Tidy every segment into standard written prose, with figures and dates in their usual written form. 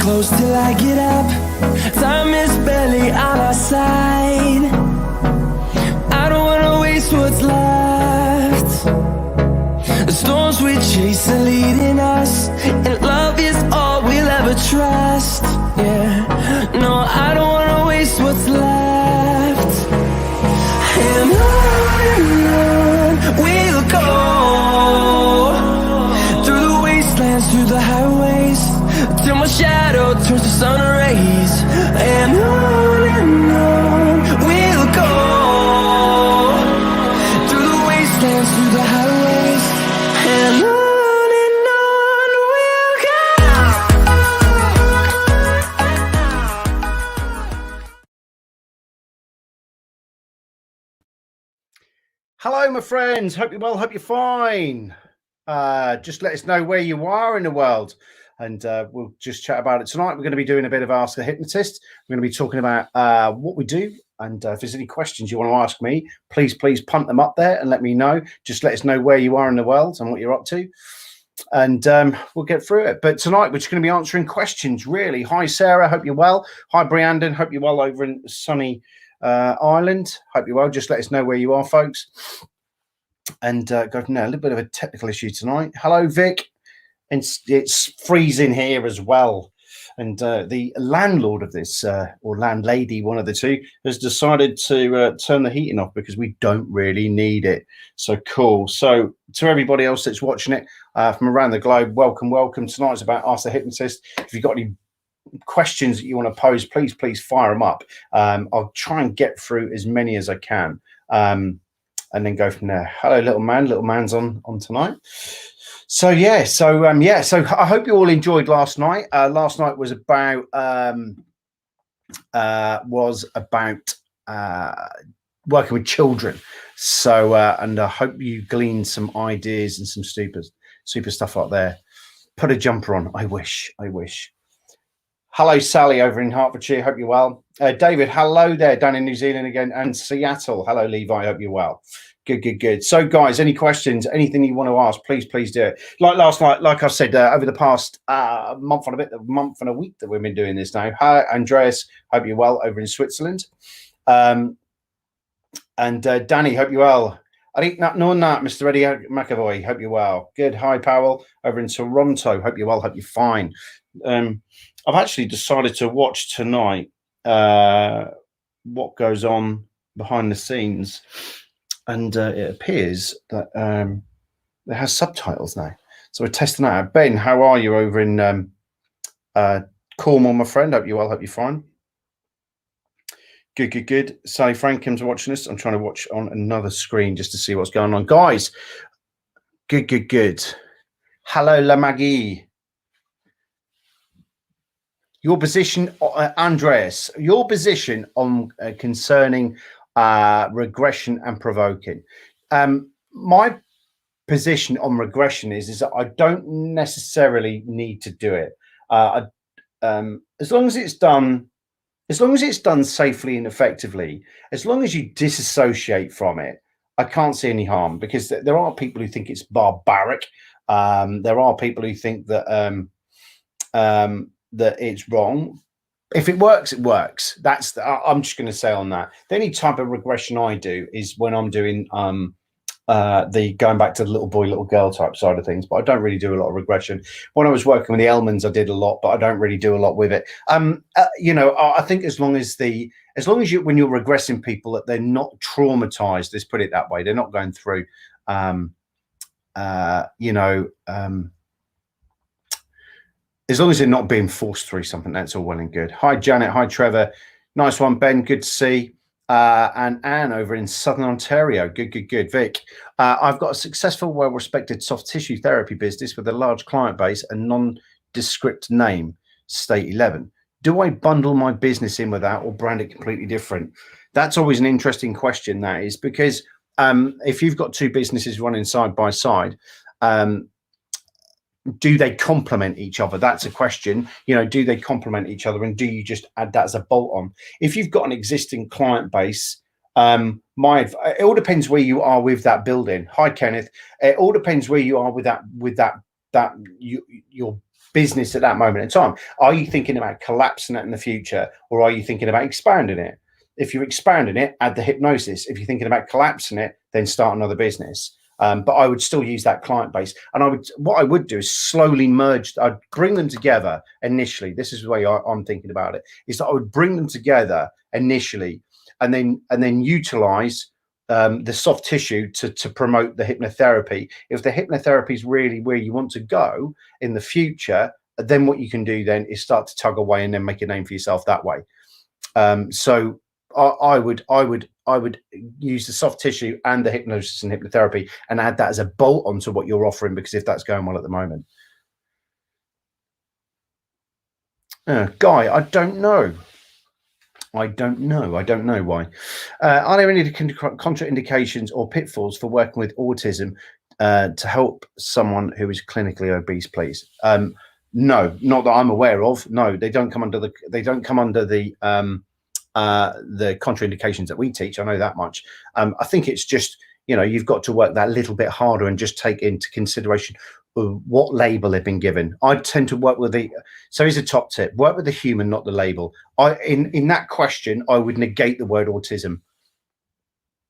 close till I get up. Time is barely on our side. I don't wanna waste what's left. The storms we chase are leading us, and love is all we'll ever trust. Yeah, no, I don't wanna waste what's left. And on we'll go, through the wastelands, through the highways, till my shadow turns to sun rays. And on we'll go, through the wastelands, through the highways, and on we'll go. Hello, my friends. Hope you're well. Hope you're fine. Just let us know where you are in the world, and we'll just chat about it tonight. We're going to be doing a bit of Ask a Hypnotist. We're going to be talking about what we do, and if there's any questions you want to ask me, please punt them up there and let me know. Just let us know where you are in the world and what you're up to, and we'll get through it. But tonight we're just going to be answering questions, really. Hi, Sarah. Hope you're well. Hi, Briandon. Hope you're well over in sunny Ireland. Hope you're well. Just let us know where you are, folks, and go from there. A little bit of a technical issue tonight. Hello, Vic. And it's freezing here as well, and the landlord of this or landlady, one of the two, has decided to turn the heating off because we don't really need it. So cool. So to everybody else that's watching it from around the globe, welcome. Tonight's about Ask the Hypnotist. If you've got any questions that you want to pose, please fire them up. I'll try and get through as many as I can, and then go from there. Hello, little man's on tonight. So so I hope you all enjoyed last night. Last night was about working with children. So and I hope you gleaned some ideas and some super stuff out there. Put a jumper on. I wish. Hello, Sally over in Hertfordshire. Hope you're well. David, hello there, down in New Zealand again, and Seattle. Hello, Levi. Hope you're well. Good. So, guys, any questions, anything you want to ask, please do it. Like last night, like I said, over the past month and a week that we've been doing this now. Hi, Andreas. Hope you're well over in Switzerland. And Danny, hope you're well. I think not Mr. Eddie McAvoy. Hope you're well. Good. Hi, Powell over in Toronto. Hope you're well. Hope you're fine. I've actually decided to watch tonight what goes on behind the scenes, and it appears that it has subtitles now. So we're testing that out. Ben, how are you over in Cornwall, my friend? Hope you're well. Hope you're fine. Good. Sally Frankham's watching this. I'm trying to watch on another screen just to see what's going on. Guys, good. Hello, La Maggie. Your position, Andreas, your position on concerning regression and provoking. My position on regression is that I don't necessarily need to do it. As long as it's done safely and effectively, as long as you disassociate from it, I can't see any harm, because there are people who think it's barbaric. There are people who think that that it's wrong. If it works, it works. I'm just going to say on that. The only type of regression I do is when I'm doing the going back to the little boy, little girl type side of things, but I don't really do a lot of regression. When I was working with the Elmans, I did a lot, but I don't really do a lot with it. I think as long as you, when you're regressing people, that they're not traumatized, let's put it that way, they're not going through as long as they're not being forced through something, that's all well and good. Hi, Janet. Hi, Trevor. Nice one, Ben. Good to see. And Anne over in Southern Ontario. Good. Vic. I've got a successful, well-respected soft tissue therapy business with a large client base and nondescript name, State 11. Do I bundle my business in with that or brand it completely different? That's always an interesting question, that is, because if you've got two businesses running side by side, do they complement each other? That's a question. Do they complement each other, and do you just add that as a bolt on? If you've got an existing client base, it all depends where you are with that building. Hi, Kenneth. It all depends where you are with that your business at that moment in time? Are you thinking about collapsing it in the future, or are you thinking about expanding it? If you're expanding it, add the hypnosis. If you're thinking about collapsing it, then start another business. But I would still use that client base, and what I would do is slowly merge. I'd bring them together initially. This is the way I'm thinking about it: is that I would bring them together initially, and then utilize the soft tissue to promote the hypnotherapy. If the hypnotherapy is really where you want to go in the future, then what you can do then is start to tug away and then make a name for yourself that way. So I would use the soft tissue and the hypnosis and hypnotherapy and add that as a bolt onto what you're offering, because if that's going well at the moment. Guy, I don't know why. Are there any contraindications or pitfalls for working with autism to help someone who is clinically obese, please? No, not that I'm aware of. No, they don't come under the contraindications that we teach. I know that much. I think it's just, you've got to work that little bit harder and just take into consideration what label they've been given. I tend to work with so here's a top tip: work with the human, not the label. In that question, I would negate the word autism,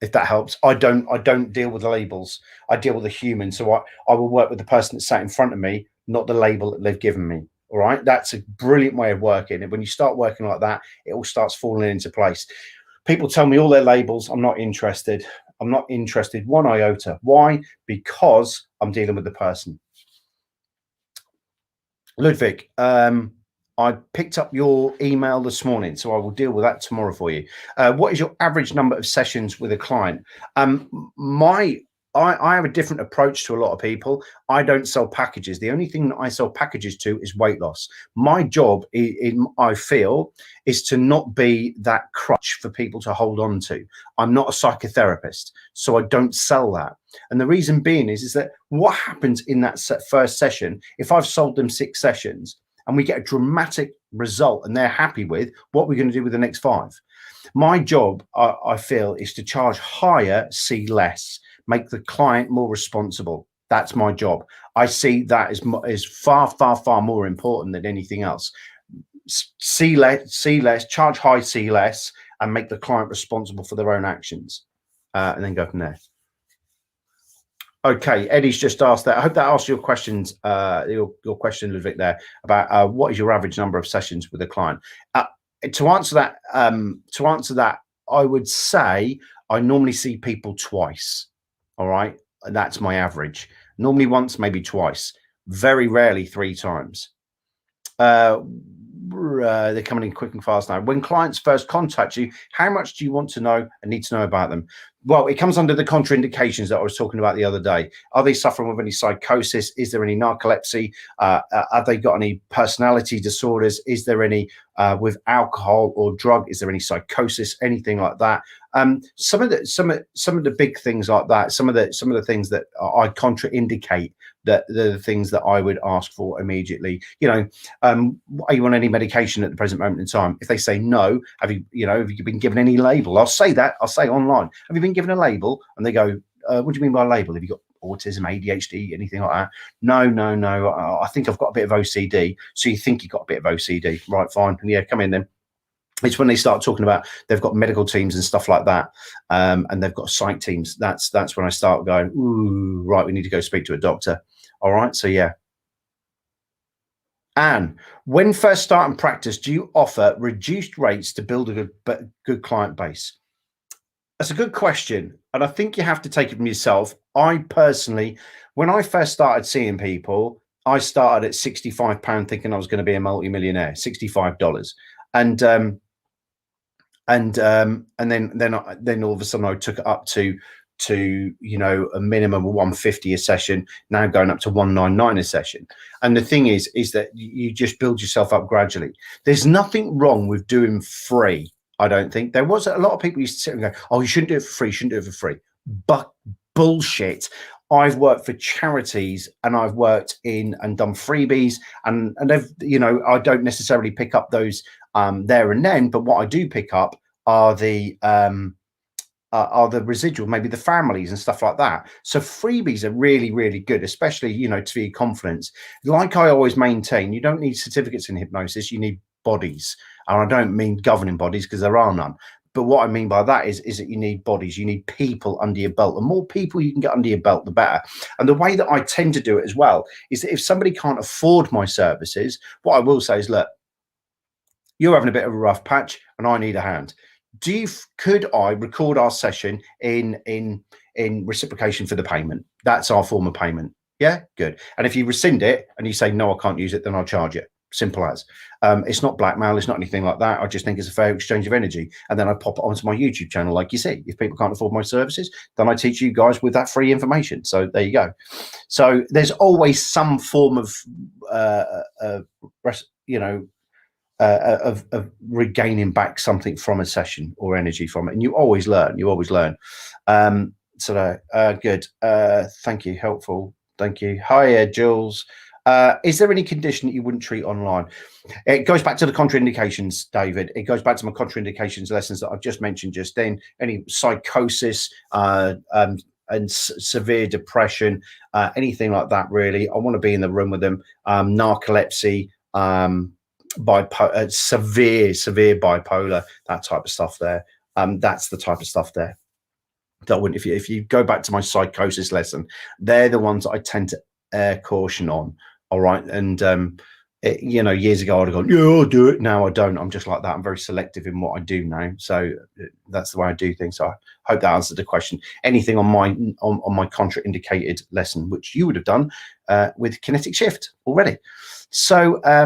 if that helps. I don't deal with the labels. I deal with the human. So I will work with the person that sat in front of me, not the label that they've given me. All right, that's a brilliant way of working. And when you start working like that, it all starts falling into place. People tell me all their labels. I'm not interested. I'm not interested one iota. Why? Because I'm dealing with the person. Ludwig, I picked up your email this morning, so I will deal with that tomorrow for you. What is your average number of sessions with a client? I have a different approach to a lot of people. I don't sell packages. The only thing that I sell packages to is weight loss. My job, I feel, is to not be that crutch for people to hold on to. I'm not a psychotherapist, so I don't sell that. And the reason being is that what happens in that first session, if I've sold them 6 sessions and we get a dramatic result and they're happy with, what we're going to do with the next 5. My job, I feel, is to charge higher, see less. Make the client more responsible. That's my job. I see that is far, far, far more important than anything else. See less, charge high, see less, and make the client responsible for their own actions, and then go from there. Okay, Eddie's just asked that. I hope that answers your questions. Your question, Ludwig, there about what is your average number of sessions with a client. To answer that, I would say I normally see people twice. All right, that's my average. Normally once, maybe twice. Very rarely 3 times. They're coming in quick and fast now. When clients first contact you, how much do you want to know and need to know about them? Well, it comes under the contraindications that I was talking about the other day. Are they suffering with any psychosis? Is there any narcolepsy? Have they got any personality disorders? Is there any with alcohol or drug? Is there any psychosis? Anything like that? Some of the big things like that. Some of the things that I contraindicate, that the things that I would ask for immediately. Are you on any medication at the present moment in time? If they say no, have you been given any label? I'll say online, have you been given a label? And they go, what do you mean by a label? Have you got autism, ADHD, anything like that? No. I think I've got a bit of OCD. So you think you've got a bit of OCD, right? Fine. And yeah, come in then. It's when they start talking about they've got medical teams and stuff like that, and they've got psych teams. That's when I start going, ooh, right, we need to go speak to a doctor. All right, so yeah. Anne, when first starting practice, do you offer reduced rates to build a good client base? That's a good question, and I think you have to take it from yourself. I personally, when I first started seeing people, I started at £65 thinking I was going to be a multi-millionaire, $65, and then all of a sudden I took it up to a minimum of 150 a session, now going up to 199 a session. And the thing is that you just build yourself up gradually. There's nothing wrong with doing free. I don't think. There was a lot of people used to sit and go, oh, you shouldn't do it for free, shouldn't do it for free. But bullshit. I've worked for charities and I've worked in and done freebies, and they've, I don't necessarily pick up those there and then, but what I do pick up are the are the residual, maybe the families and stuff like that. So freebies are really, really good, especially, you know, to your confidence. Like I always maintain, you don't need certificates in hypnosis, you need bodies. And I don't mean governing bodies, because there are none. But what I mean by that is that you need bodies, you need people under your belt. The more people you can get under your belt, the better. And the way that I tend to do it as well is that if somebody can't afford my services, what I will say is, look, you're having a bit of a rough patch and I need a hand. Could I record our session in reciprocation for the payment? That's our form of payment. Yeah, good. And if you rescind it and you say, no, I can't use it, then I'll charge it. Simple as. It's not blackmail. It's not anything like that. I just think it's a fair exchange of energy. And then I pop it onto my YouTube channel. Like you see, if people can't afford my services, then I teach you guys with that free information. So there you go. So there's always some form of, you know, of regaining back something from a session or energy from it. And you always learn. You always learn. Good. Thank you. Helpful. Thank you. Hi, Jules. Is there any condition that you wouldn't treat online? It goes back to the contraindications, David. It goes back to my contraindications lessons that I've just mentioned just then. Any psychosis and severe depression, anything like that, really. I want to be in the room with them. Narcolepsy, severe bipolar, that type of stuff there. That's the type of stuff there. That wouldn't, if you go back to my psychosis lesson, they're the ones that I tend to err caution on. All right. And you know, years ago I'd have gone, yeah, I'll do it. Now I don't. I'm just like that. I'm very selective in what I do now. So that's the way I do things. So I hope that answered the question. Anything on my contraindicated lesson, which you would have done with kinetic shift already. So I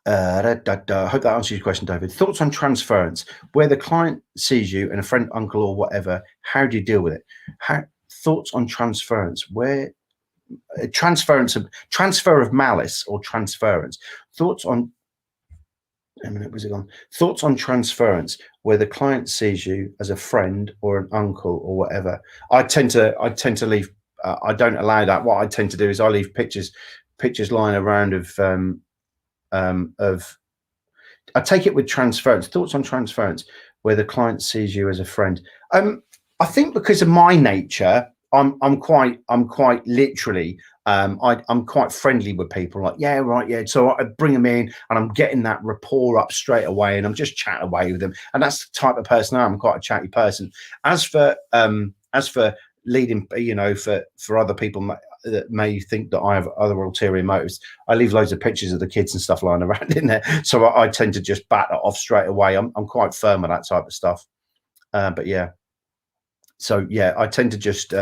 hope that answers your question, David. Thoughts on transference, where the client sees you and a friend, uncle, or whatever. How do you deal with it? Thoughts on transference, where transfer of malice or transference. Thoughts on a minute, where's it gone? Thoughts on transference, where the client sees you as a friend or an uncle or whatever. I tend to leave. I don't allow that. What I tend to do is I leave pictures lying around of I take it with transference. Thoughts on transference, where the client sees you as a friend. I think because of my nature, I'm quite literally I'm quite friendly with people. Like, yeah, right, yeah. So I bring them in and I'm getting that rapport up straight away, and I'm just chatting away with them. And that's the type of person I'm quite a chatty person. As for leading, you know, for other people that may think that I have other ulterior motives, I leave loads of pictures of the kids and stuff lying around in there. So I tend to just bat that off straight away. I'm quite firm on that type of stuff. But yeah. So yeah, I tend to just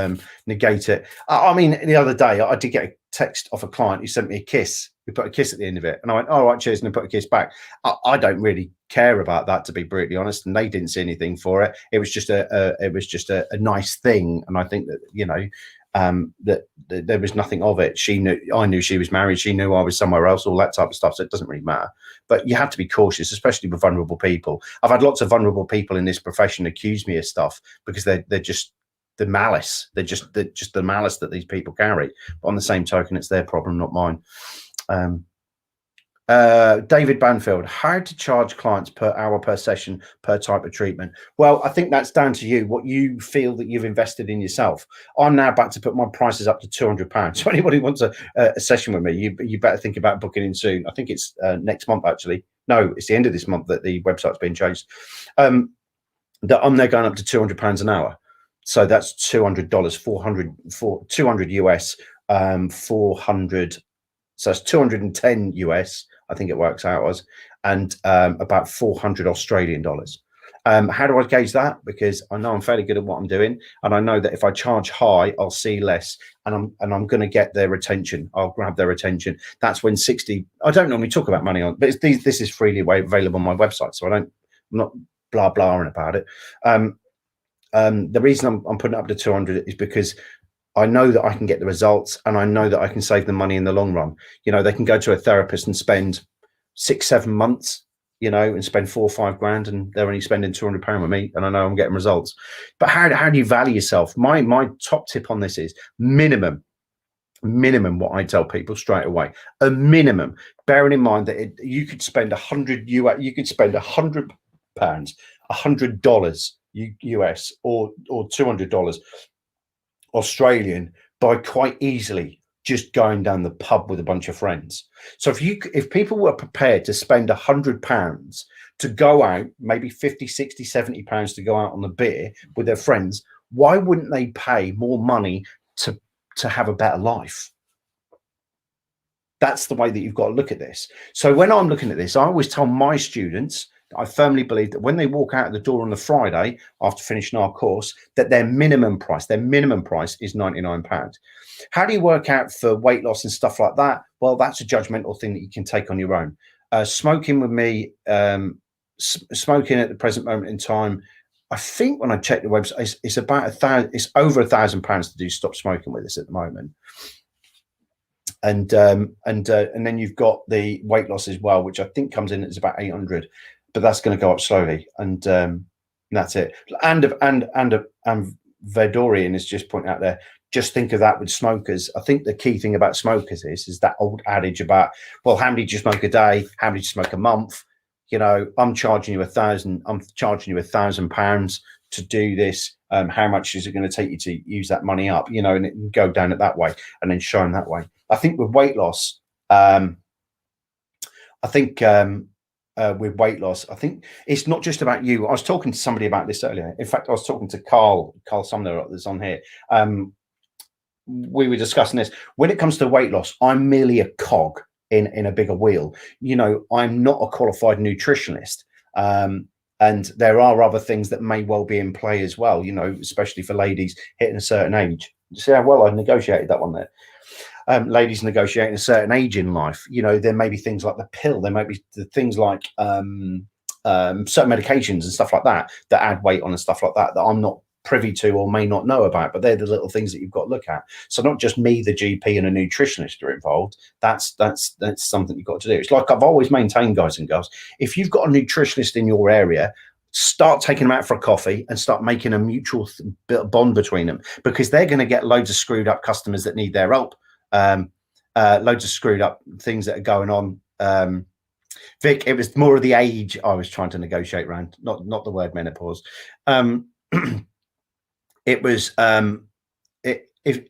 negate it. I mean, the other day I did get a text off a client who sent me a kiss. We put a kiss at the end of it, and I went, "All right, cheers," and I put a kiss back. I don't really care about that, to be brutally honest, and they didn't see anything for it. It was just a nice thing, and I think that, you know, that there was nothing of it. I knew she was married. She knew I was somewhere else, all that type of stuff. So it doesn't really matter. But you have to be cautious, especially with vulnerable people. I've had lots of vulnerable people in this profession accuse me of stuff because they're just the malice. They're just the malice that these people carry. But on the same token, it's their problem, not mine. David Banfield, how to charge clients per hour, per session, per type of treatment? Well, I think that's down to you, what you feel that you've invested in yourself. I'm now about to put my prices up to £200. So anybody wants a session with me, you better think about booking in soon. I think it's next month, actually. No, it's the end of this month that the website's been changed. That I'm now going up to £200 an hour. So that's $200, 200 US, 400. So that's 210 US, I think it works out as, and about 400 Australian dollars. How do I gauge that? Because I know I'm fairly good at what I'm doing, and I know that if I charge high, I'll see less, and I'm going to get their attention. I'll grab their attention. That's when 60. I don't normally talk about money on, but this is freely available on my website, so I'm not blah blahing about it. The reason I'm putting it up to 200 is because I know that I can get the results, and I know that I can save them money in the long run. You know, they can go to a therapist and spend 6-7 months, you know, and spend 4 or 5 grand, and they're only spending £200 with me, and I know I'm getting results. But how do you value yourself? My top tip on this is minimum. What I tell people straight away, a minimum, bearing in mind that you could spend 100 US, you could spend £100, $100 US or $200 Australian by quite easily just going down the pub with a bunch of friends. So if people were prepared to spend £100 to go out, maybe 50, 60, 70 pounds to go out on the beer with their friends, why wouldn't they pay more money to have a better life? That's the way that you've got to look at this. So when I'm looking at this, I always tell my students, I firmly believe that when they walk out of the door on the Friday after finishing our course, that their minimum price is £99. How do you work out for weight loss and stuff like that? Well, that's a judgmental thing that you can take on your own. Smoking with me, smoking at the present moment in time, I think when I check the website, it's about it's over £1,000 to do stop smoking with us at the moment. And then you've got the weight loss as well, which I think comes in as about 800, but that's going to go up slowly, and that's it. And Vedorian is just pointing out there. Just think of that with smokers. I think the key thing about smokers is that old adage about, well, how many do you smoke a day? How many do you smoke a month? You know, I'm charging you £1,000 to do this. How much is it going to take you to use that money up? You know, and it can go down it that way, and then show them that way. I think with weight loss, with weight loss, I think it's not just about you. I was talking to somebody about this earlier. In fact, I was talking to Karl Sumner that's on here. We were discussing this. When it comes to weight loss, I'm merely a cog in a bigger wheel. You know, I'm not a qualified nutritionist. And there are other things that may well be in play as well, you know, especially for ladies hitting a certain age. See how well I negotiated that one there. Ladies negotiating a certain age in life, you know, there may be things like the pill, there might be the things like certain medications and stuff like that that add weight on and stuff like that I'm not privy to or may not know about, but they're the little things that you've got to look at. So not just me, the GP, and a nutritionist are involved. That's something you've got to do. It's like I've always maintained, guys and girls, if you've got a nutritionist in your area, start taking them out for a coffee and start making a mutual bond between them, because they're going to get loads of screwed up customers that need their help. Loads of screwed up things that are going on. Vic, it was more of the age I was trying to negotiate around, not the word menopause. It was if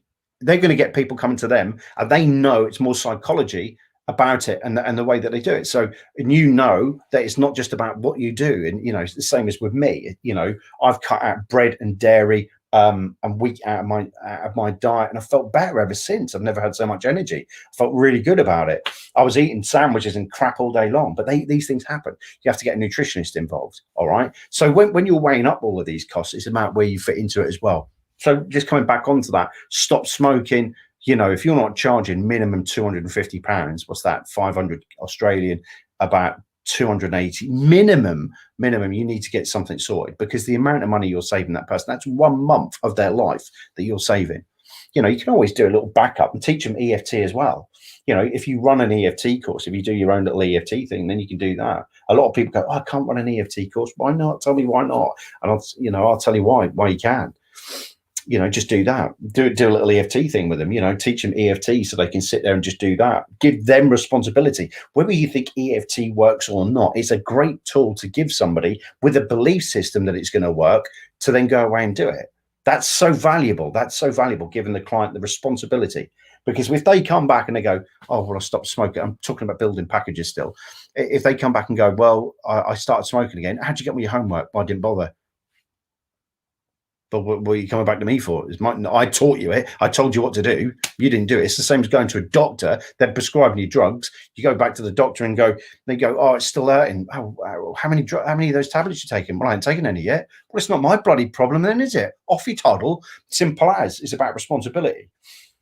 they're going to get people coming to them, and they know it's more psychology about it and the way that they do it. So, and you know that it's not just about what you do, and you know it's the same as with me. You know, I've cut out bread and dairy and wheat out of my diet, and I felt better ever since. I've never had so much energy. I felt really good about it. I was eating sandwiches and crap all day long, but these things happen. You have to get a nutritionist involved. All right. So when you're weighing up all of these costs, it's about where you fit into it as well. So just coming back onto that, stop smoking. You know, if you're not charging minimum £250, what's that? 500 Australian, about 280 minimum, you need to get something sorted, because the amount of money you're saving that person, that's 1 month of their life that you're saving. You know, you can always do a little backup and teach them EFT as well. You know, if you run an EFT course, if you do your own little EFT thing, then you can do that. A lot of people go, oh, I can't run an EFT course. Why not? Tell me why not. And I'll tell you why you can. You know, just do that. Do a little EFT thing with them. You know, teach them EFT so they can sit there and just do that. Give them responsibility. Whether you think EFT works or not, it's a great tool to give somebody with a belief system that it's going to work, to then go away and do it. That's so valuable. That's so valuable, giving the client the responsibility. Because if they come back and they go, oh, well, I stopped smoking. I'm talking about building packages still. If they come back and go, well, I started smoking again. How'd you get me your homework? Well, I didn't bother. But what are you coming back to me for? I taught you it. I told you what to do. You didn't do it. It's the same as going to a doctor. They're prescribing you drugs. You go back to the doctor and they go, oh, it's still hurting. Oh, how many of those tablets you taking? Well, I ain't taken any yet. Well, it's not my bloody problem then, is it? Off you toddle. Simple as. It's about responsibility.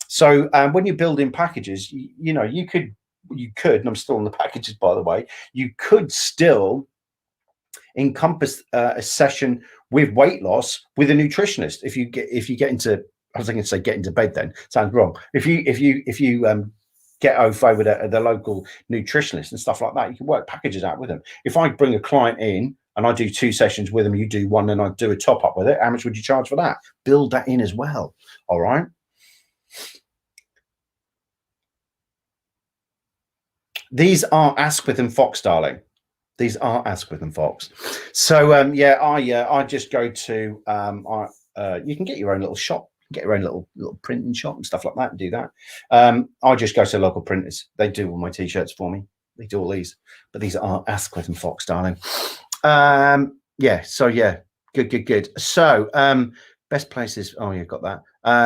So when you're building packages, you know, you could, and I'm still on the packages, by the way, you could still encompass a session with weight loss with a nutritionist. If you get into, I was going to say get into bed, then sounds wrong. If you get over with the local nutritionist and stuff like that, you can work packages out with them. If I bring a client in and I do 2 sessions with them, you do 1, and I do a top up with it, how much would you charge for that? Build that in as well. All right. These are Asquith and Fox, darling. These are Asquith and Fox. So yeah, I just go to you can get your own little shop, get your own little printing shop and stuff like that, and do that. I just go to local printers. They do all my t-shirts for me. They do all these, but these are Asquith and Fox, darling. Yeah. So yeah, good. So best places. Oh, you got that.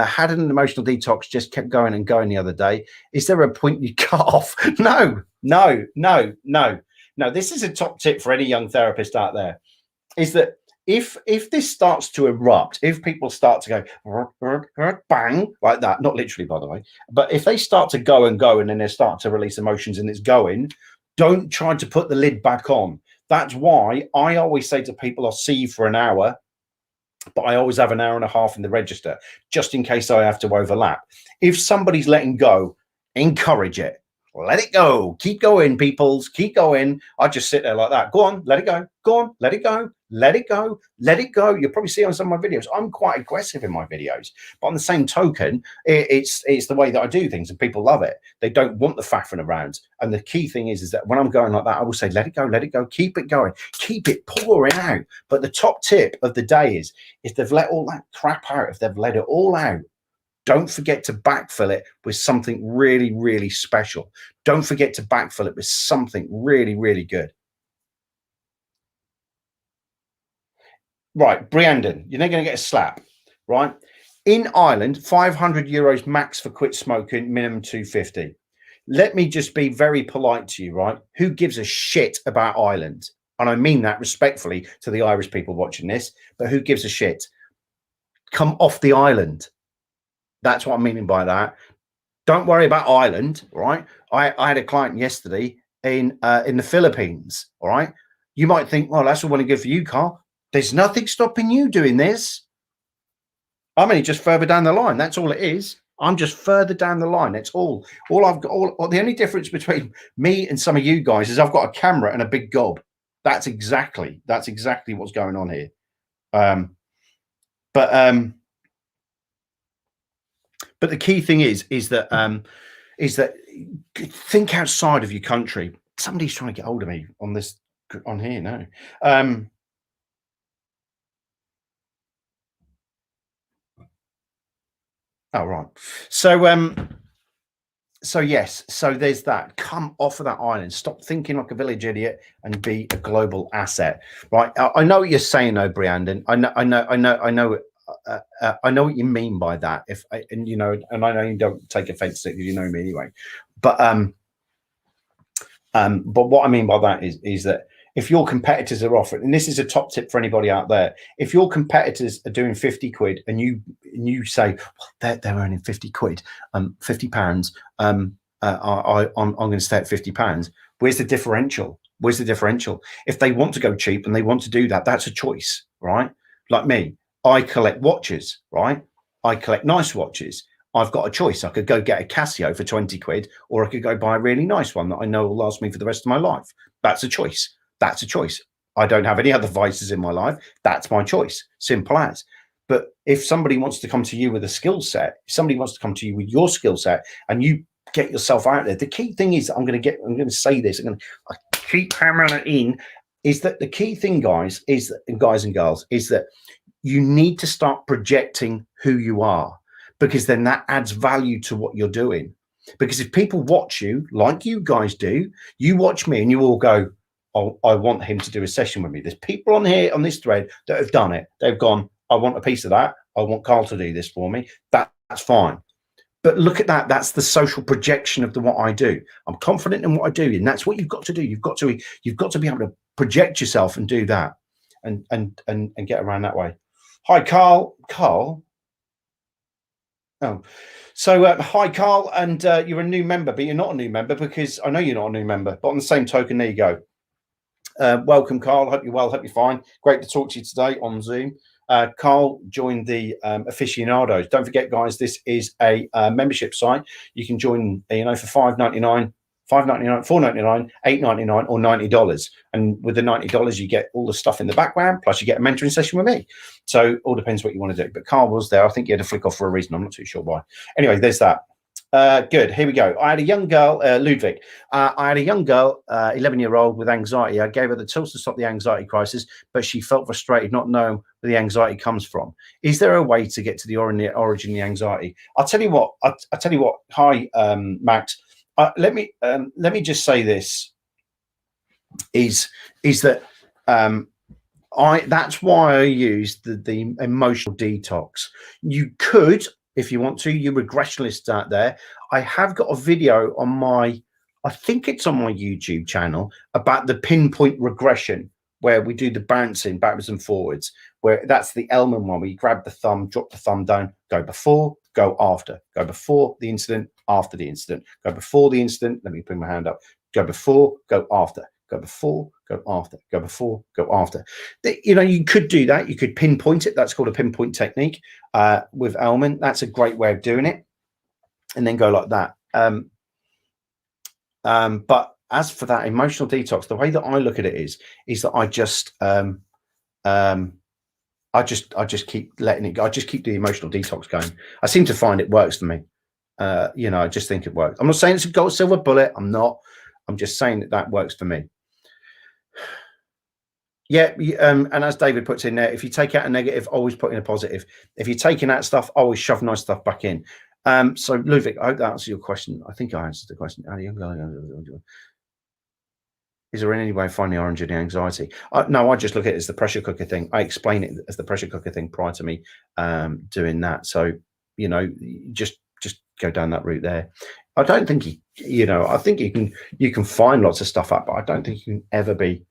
Had an emotional detox, just kept going and going the other day. Is there a point you cut off? No. This is a top tip for any young therapist out there, is that if this starts to erupt, if people start to go bang like that, not literally, by the way, but if they start to go and then they start to release emotions and it's going, don't try to put the lid back on. That's why I always say to people, I'll see you for an hour, but I always have an hour and a half in the register, just in case I have to overlap. If somebody's letting go, encourage it. Let it go. Keep going, peoples. Keep going. I just sit there like that. Go on, let it go. Go on, let it go. Let it go. Let it go. You'll probably see on some of my videos, I'm quite aggressive in my videos. But on the same token, it's the way that I do things, and people love it. They don't want the faffing around. And the key thing is that when I'm going like that, I will say, let it go, let it go. Keep it going. Keep it pouring out. But the top tip of the day is if they've let all that crap out, if they've let it all out, don't forget to backfill it with something really, really special. Don't forget to backfill it with something really, really good. Right, Briandon, you're not going to get a slap, right? In Ireland, 500 euros max for quit smoking, minimum 250. Let me just be very polite to you, right? Who gives a shit about Ireland? And I mean that respectfully to the Irish people watching this, but who gives a shit? Come off the island. That's what I'm meaning by that. Don't worry about Ireland, right? I had a client yesterday in the Philippines, all right? You might think, well, that's all well and good for you, Carl. There's nothing stopping you doing this. I'm only just further down the line. That's all it is. I'm just further down the line. That's all. I've got. The only difference between me and some of you guys is I've got a camera and a big gob. That's exactly what's going on here. But the key thing is that think outside of your country. Somebody's trying to get hold of me on here now. Oh, right. So yes, so there's that. Come off of that island. Stop thinking like a village idiot and be a global asset. Right. I know what you're saying, though, Briandon. I know what you mean by that. And I know you don't take offense to it because you know me anyway. But what I mean by that is that if your competitors are offering, and this is a top tip for anybody out there, if your competitors are doing 50 quid and you say, well, they're earning 50 quid, 50 pounds, I'm going to stay at 50 pounds. Where's the differential? Where's the differential? If they want to go cheap and they want to do that, that's a choice, right? Like me, I collect watches, right? I collect nice watches. I've got a choice. I could go get a Casio for 20 quid, or I could go buy a really nice one that I know will last me for the rest of my life. That's a choice. That's a choice. I don't have any other vices in my life. That's my choice. Simple as. But if somebody wants to come to you with a skill set, if somebody wants to come to you with your skill set and you get yourself out there, the key thing is, I'm going to say this, I keep hammering it in, is that the key thing, guys and girls, is that you need to start projecting who you are, because then that adds value to what you're doing. Because if people watch you like you guys do, you watch me and you all go, oh, I want him to do a session with me. There's people on here on this thread that have done it. They've gone, I want a piece of that. I want Carl to do this for me. That's fine. But look at that. That's the social projection of what I do. I'm confident in what I do. And that's what you've got to do. You've got to be able to project yourself and do that and get around that way. Hi, Carl. Carl. Oh, so hi, Carl. And you're a new member, but you're not a new member because I know you're not a new member. But on the same token, there you go. Welcome, Carl. Hope you're well. Hope you're fine. Great to talk to you today on Zoom. Carl joined the aficionados. Don't forget, guys, this is a membership site. You can join, for $5.99, $5.99, $4.99, $8.99, or $90. And with the $90, you get all the stuff in the background, plus you get a mentoring session with me. So all depends what you want to do. But Carl was there. I think he had to flick off for a reason. I'm not too sure why. Anyway, there's that. Good. Here we go. I had a young girl, Ludwig. I had a young girl, 11-year-old with anxiety. I gave her the tools to stop the anxiety crisis, but she felt frustrated, not knowing where the anxiety comes from. Is there a way to get to the origin of the anxiety? I'll tell you what. I'll tell you what. Hi, Max. Let me just say this. Is that that's why I use the emotional detox. You could, if you want to, you regressionists out there, I have got a video on my, I think it's on my YouTube channel, about the pinpoint regression, where we do the bouncing backwards and forwards, where that's the Elman one, where you grab the thumb, drop the thumb down, go before, go after, go before the incident, after the incident, go before the incident, let me bring my hand up, go before, go after, go before, go after, go before, go after. You know, you could do that. You could pinpoint it. That's called a pinpoint technique with Elman. That's a great way of doing it. And then go like that. But as for that emotional detox, the way that I look at it is that I just keep letting it go. I just keep the emotional detox going. I seem to find it works for me. You know, I just think it works. I'm not saying it's a gold silver bullet. I'm not. I'm just saying that works for me. Yeah, and as David puts in there, if you take out a negative, always put in a positive. If you're taking out stuff, always shove nice stuff back in. So Ludwig, I hope that answers your question. I think I answered the question. Is there any way of finding the origin of the anxiety? No, I just look at it as the pressure cooker thing. I explain it as the pressure cooker thing prior to me doing that. So, you know, just go down that route there. I don't think I think you can find lots of stuff up, but I don't think you can ever be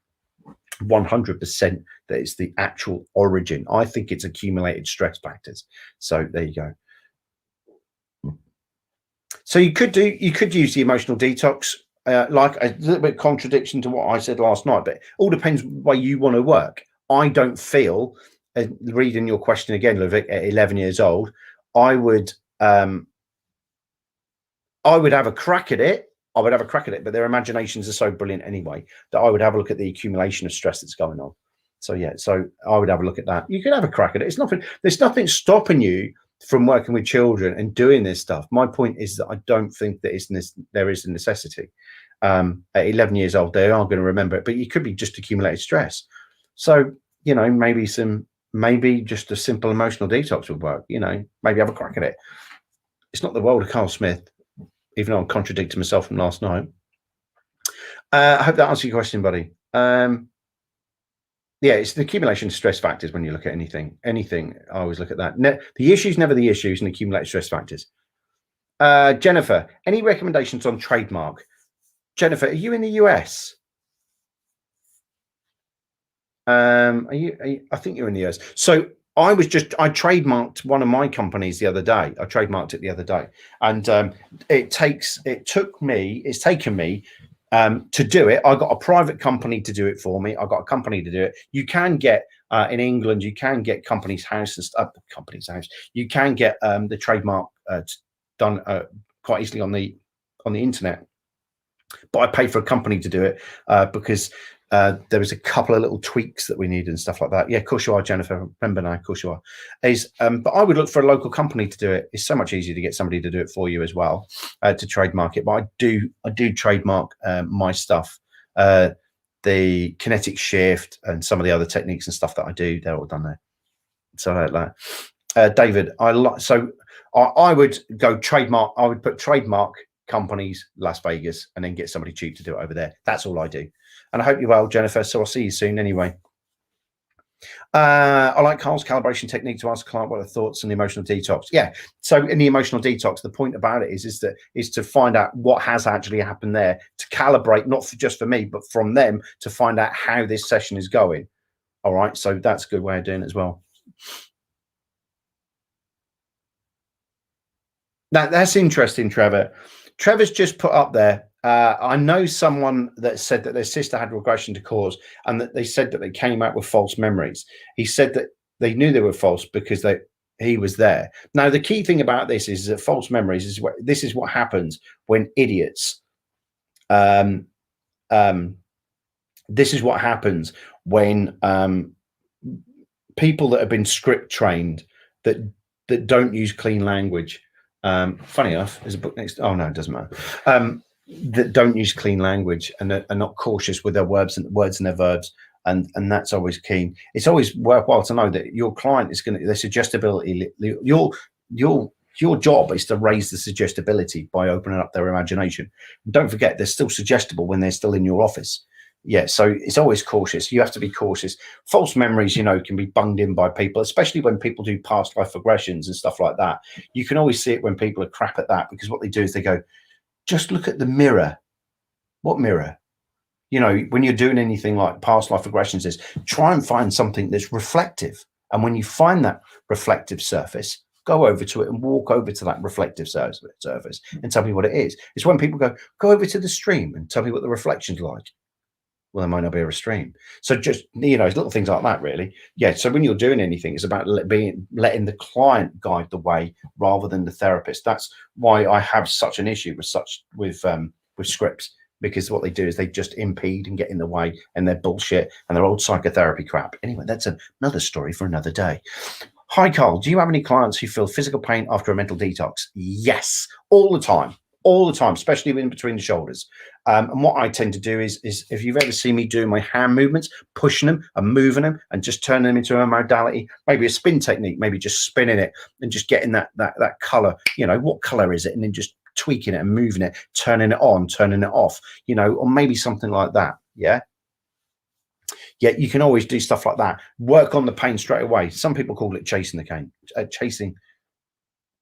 100% that it's the actual origin. I think it's accumulated stress factors. So there you go. So you could use the emotional detox, like a little bit of contradiction to what I said last night, but it all depends where you want to work. I don't feel, reading your question again, Ludwig, at 11 years old, I would have a crack at it. But their imaginations are so brilliant anyway that I would have a look at the accumulation of stress that's going on. So yeah, so I would have a look at that. You could have a crack at it. It's nothing. There's nothing stopping you from working with children and doing this stuff. My point is that I don't think that there is a necessity. At 11 years old, they are going to remember it, but it could be just accumulated stress. So you know, maybe just a simple emotional detox would work. You know, maybe have a crack at it. It's not the world of Karl Smith, even though I'm contradicting myself from last night. I hope that answers your question, buddy. Yeah, it's the accumulation of stress factors when you look at anything. I always look at that. The issues, never the issues, and accumulated stress factors. Jennifer, any recommendations on trademark? Jennifer, are you in the US? I think you're in the US. So I trademarked one of my companies the other day. I trademarked it the other day, and it's taken me to do it. I got a private company to do it for me. I got a company to do it. You can get in England, you can get Companies House and stuff. Companies House. You can get the trademark done quite easily on the internet. But I paid for a company to do it because there was a couple of little tweaks that we needed and stuff like that. Yeah, of course you are, Jennifer. Remember now, of course you are. But I would look for a local company to do it. It's so much easier to get somebody to do it for you as well, to trademark it. But I do trademark my stuff, the kinetic shift and some of the other techniques and stuff that I do. They're all done there. So like that. David, I would go trademark. I would put trademark companies Las Vegas and then get somebody cheap to do it over there. That's all I do. And I hope you're well, Jennifer. So I'll see you soon anyway. I like Karl's calibration technique to ask a client what their thoughts on the emotional detox. Yeah. So in the emotional detox, the point about it is to find out what has actually happened there, to calibrate, not just for me, but from them, to find out how this session is going. All right. So that's a good way of doing it as well. That's interesting, Trevor. Trevor's just put up there. I know someone that said that their sister had regression to cause, and that they said that they came out with false memories. He said that they knew they were false because he was there. Now, the key thing about this is that false memories this is what happens when idiots. This is what happens when people that have been script trained that don't use clean language. Funny enough, there's a book next. Oh no, it doesn't matter. That don't use clean language and are not cautious with their words and their verbs, and that's always keen. It's always worthwhile to know that your client is going to their suggestibility. Your job is to raise the suggestibility by opening up their imagination. And don't forget, they're still suggestible when they're still in your office. Yeah, so it's always cautious. You have to be cautious. False memories, you know, can be bunged in by people, especially when people do past life regressions and stuff like that. You can always see it when people are crap at that, because what they do is they go, just look at the mirror. What mirror? You know, when you're doing anything like past life regressions, is try and find something that's reflective. And when you find that reflective surface, go over to it and walk over to that reflective surface and tell me what it is. It's when people go over to the stream and tell me what the reflection's like. Well, there might not be a stream. So just, you know, little things like that, really. Yeah. So when you're doing anything, it's about letting the client guide the way rather than the therapist. That's why I have such an issue with scripts, because what they do is they just impede and get in the way, and they're bullshit and they're old psychotherapy crap. Anyway, that's another story for another day. Hi, Karl. Do you have any clients who feel physical pain after a mental detox? Yes, all the time, especially in between the shoulders. And what I tend to do is if you've ever seen me doing my hand movements, pushing them and moving them and just turning them into a modality, maybe a spin technique, maybe just spinning it and just getting that color, you know, what color is it? And then just tweaking it and moving it, turning it on, turning it off, you know, or maybe something like that. Yeah. Yeah, you can always do stuff like that. Work on the pain straight away. Some people call it chasing the pain,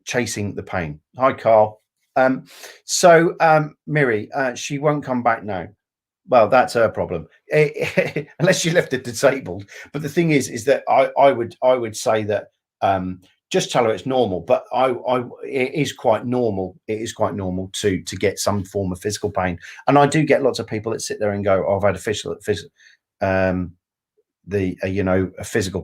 chasing the pain. Hi, Karl. Miri, she won't come back now. Well, that's her problem, unless she left it disabled. But the thing is that I would say that just tell her it's normal. But it is quite normal. It is quite normal to get some form of physical pain. And I do get lots of people that sit there and go, "Oh, I've had a physical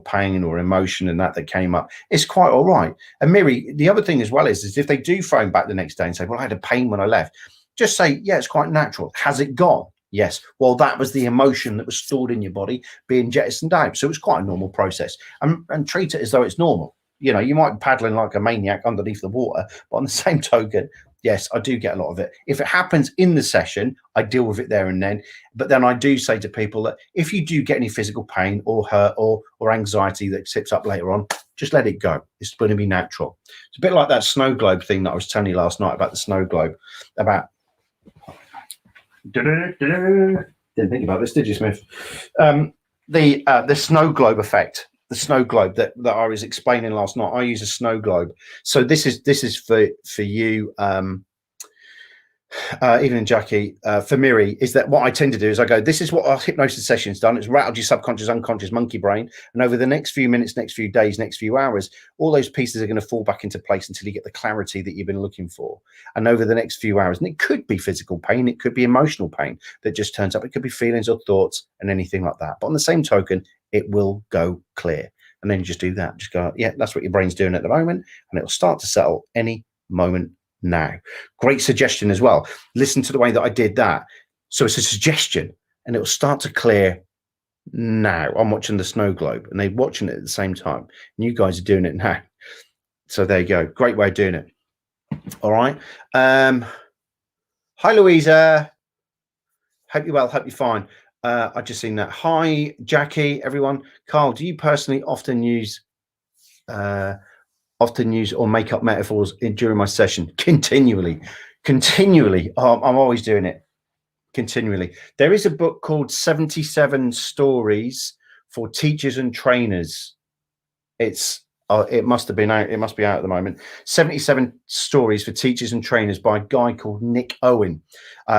pain or emotion and that came up." It's quite all right. And Miri, the other thing as well is if they do phone back the next day and say, "Well, I had a pain when I left," just say, "Yeah, it's quite natural." Has it gone? Yes. Well, that was the emotion that was stored in your body being jettisoned out. So it's quite a normal process, and treat it as though it's normal. You know, you might be paddling like a maniac underneath the water, but on the same token, yes, I do get a lot of it. If it happens in the session, I deal with it there and then. But then I do say to people that if you do get any physical pain or hurt or anxiety that tips up later on, just let it go. It's going to be natural. It's a bit like that snow globe thing that I was telling you last night about the snow globe. Didn't think about this, did you, Smith? The snow globe effect. The snow globe that I was explaining last night. I use a snow globe. So this is for you, even Jackie, for Miri, is that what I tend to do is I go, this is what our hypnosis session's done. It's rattled your subconscious, unconscious monkey brain. And over the next few minutes, next few days, next few hours, all those pieces are going to fall back into place until you get the clarity that you've been looking for. And over the next few hours, and it could be physical pain, it could be emotional pain that just turns up. It could be feelings or thoughts and anything like that. But on the same token, it will go clear. And then you just do that. Just go, yeah, that's what your brain's doing at the moment. And it'll start to settle any moment now. Great suggestion as well. Listen to the way that I did that. So it's a suggestion and it'll start to clear now. I'm watching the snow globe and they're watching it at the same time. And you guys are doing it now. So there you go. Great way of doing it. All right. Hi, Louisa. Hope you're well. Hope you're fine. I just seen that. Hi, Jackie, everyone. Karl, do you personally often use or make up metaphors during my session? Continually. I'm always doing it. Continually. There is a book called 77 Stories for Teachers and Trainers. It must have been out. It must be out at the moment. 77 Stories for Teachers and Trainers by a guy called Nick Owen.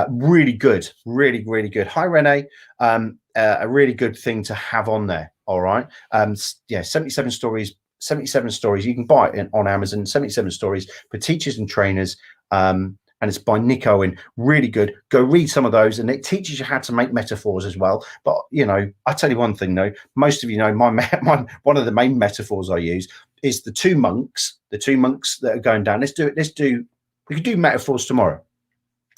Really good. Really, really good. Hi, Renee. A really good thing to have on there. All right. Yeah, 77 Stories. 77 Stories. You can buy it on Amazon. 77 Stories for Teachers and Trainers. And it's by Nick Owen. Really good. Go read some of those, and it teaches you how to make metaphors as well. But you know, I tell you one thing though. Most of you know one of the main metaphors I use is the two monks. The two monks that are going down. We could do metaphors tomorrow.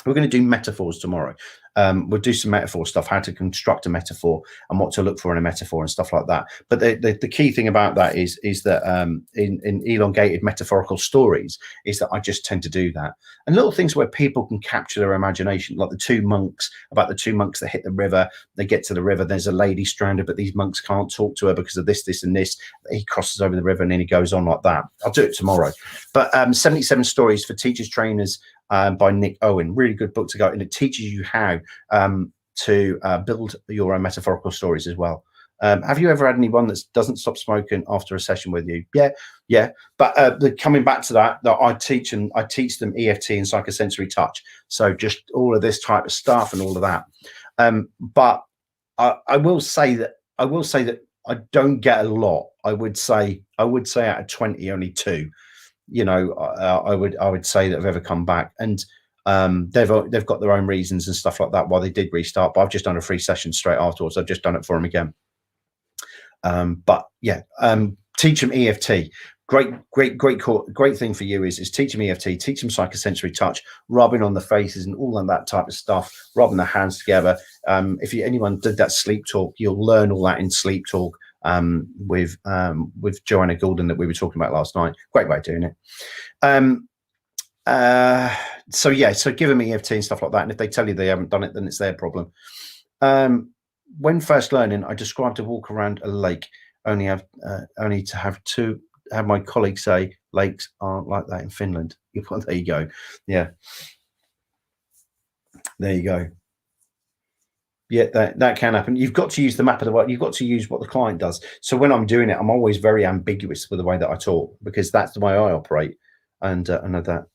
We're going to do metaphors tomorrow. We'll do some metaphor stuff, how to construct a metaphor and what to look for in a metaphor and stuff like that. But the key thing about that is that in elongated metaphorical stories is that I just tend to do that. And little things where people can capture their imagination, like the two monks that hit the river. They get to the river, there's a lady stranded, but these monks can't talk to her because of this, this, and this. He crosses over the river and then he goes on like that. I'll do it tomorrow. But 77 Stories for Teachers, Trainers, by Nick Owen, really good book to go, and it teaches you how to build your own metaphorical stories as well. Have you ever had anyone that doesn't stop smoking after a session with you? Yeah. But coming back to that I teach them EFT and psychosensory touch. So just all of this type of stuff and all of that. But I will say that I don't get a lot. I would say out of 20, only 2. You know, I would say that have ever come back, and they've got their own reasons and stuff like that why they did restart. But I've just done a free session straight afterwards. I've just done it for them again. But yeah, teach them EFT. Great thing for you is teach them EFT, teach them psychosensory touch, rubbing on the faces and all of that type of stuff, rubbing the hands together. If anyone did that sleep talk, you'll learn all that in sleep talk. With Joanna Goulden that we were talking about last night. Great way of doing it. So give them EFT and stuff like that. And if they tell you they haven't done it, then it's their problem. When first learning, I described a walk around a lake, only to have my colleagues say lakes aren't like that in Finland. There you go. Yeah. There you go. Yeah, that can happen. You've got to use the map of the world. You've got to use what the client does. So when I'm doing it, I'm always very ambiguous with the way that I talk, because that's the way I operate. And I know that.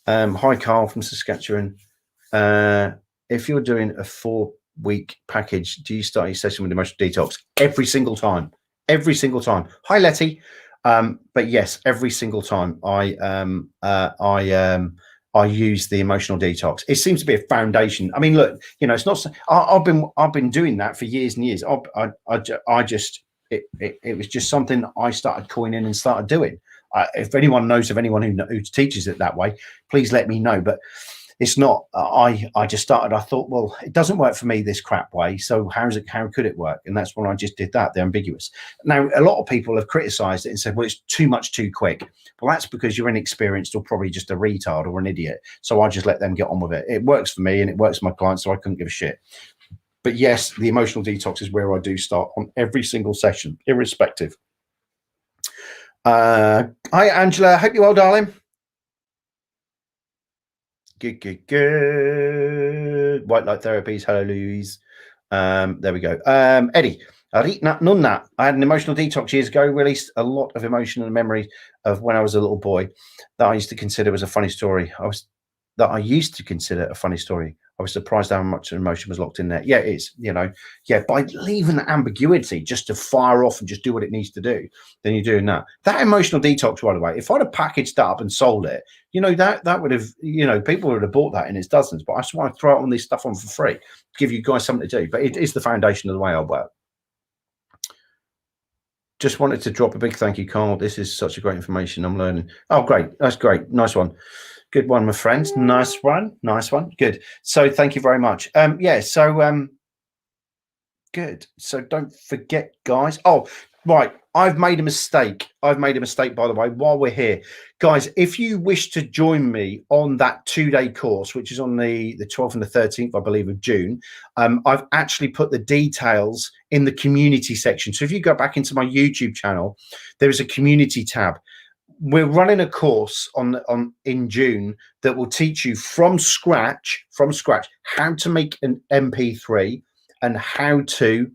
Hi, Carl from Saskatchewan. If you're doing a 4-week package, do you start your session with emotional detox? Every single time. Every single time. Hi, Letty. But yes, every single time I use the emotional detox. It seems to be a foundation. I mean, look, you know, it's not. I've been doing that for years and years. It was just something I started coining and started doing. If anyone knows of anyone who teaches it that way, please let me know. But it's not. I just started. I thought, well, it doesn't work for me this crap way. So how could it work? And that's when I just did that. The ambiguous. Now, a lot of people have criticised it and said, well, it's too much too quick. Well, that's because you're inexperienced or probably just a retard or an idiot. So I just let them get on with it. It works for me and it works for my clients, so I couldn't give a shit. But yes, the emotional detox is where I do start on every single session, irrespective. Hi, Angela. Hope you're well, darling. Good. White light therapies. Hello, Louise. There we go. Eddie. I had an emotional detox years ago, released a lot of emotion and memory of when I was a little boy that I used to consider was a funny story. I was surprised how much emotion was locked in there. Yeah, it is, you know. Yeah, by leaving the ambiguity just to fire off and just do what it needs to do, then you're doing that. That emotional detox, right away, if I'd have packaged that up and sold it, you know, that would have, you know, people would have bought that in its dozens. But I just want to throw all this stuff on for free, give you guys something to do. But it is the foundation of the way I work. Just wanted to drop a big thank you, Carl. This is such a great information. I'm learning. Oh, great. That's great. Nice one. Good one, my friends. Nice one. Good. So thank you very much. Good. So don't forget, guys. Oh, right. I've made a mistake. By the way, while we're here. Guys, if you wish to join me on that 2-day course, which is on the 12th and the 13th, I believe, of June, I've actually put the details in the community section. So if you go back into my YouTube channel, there is a community tab. We're running a course in June that will teach you from scratch how to make an MP3 and how to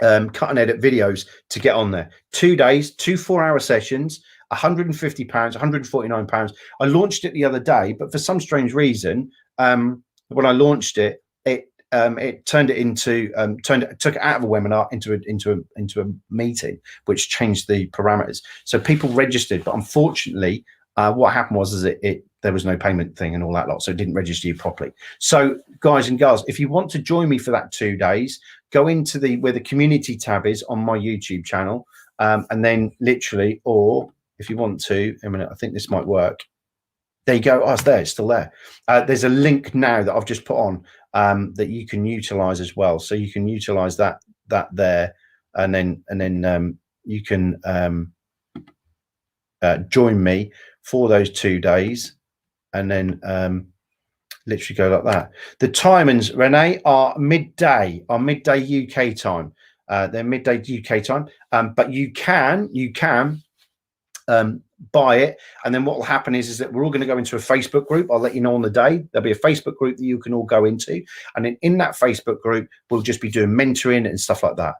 cut and edit videos to get on there. 2 days, 2 4-hour sessions, £150, £149. I launched it the other day, but for some strange reason, when I launched it, it turned it into took it out of a webinar into a meeting, which changed the parameters. So people registered, but unfortunately, what happened was there was no payment thing and all that lot, so it didn't register you properly. So guys and girls, if you want to join me for that 2 days, go into where the community tab is on my YouTube channel, and then literally, or if you want to, I think this might work. There you go. Oh, it's there. It's still there. There's a link now that I've just put on that you can utilize as well. So you can utilize that there, and then you can join me for those 2 days, and then literally go like that. The timings, Renee, are midday UK time. They're midday UK time, but you can buy it, and then what will happen is that we're all going to go into a Facebook group. I'll let you know on the day. There'll be a Facebook group that you can all go into, and then in that Facebook group we'll just be doing mentoring and stuff like that.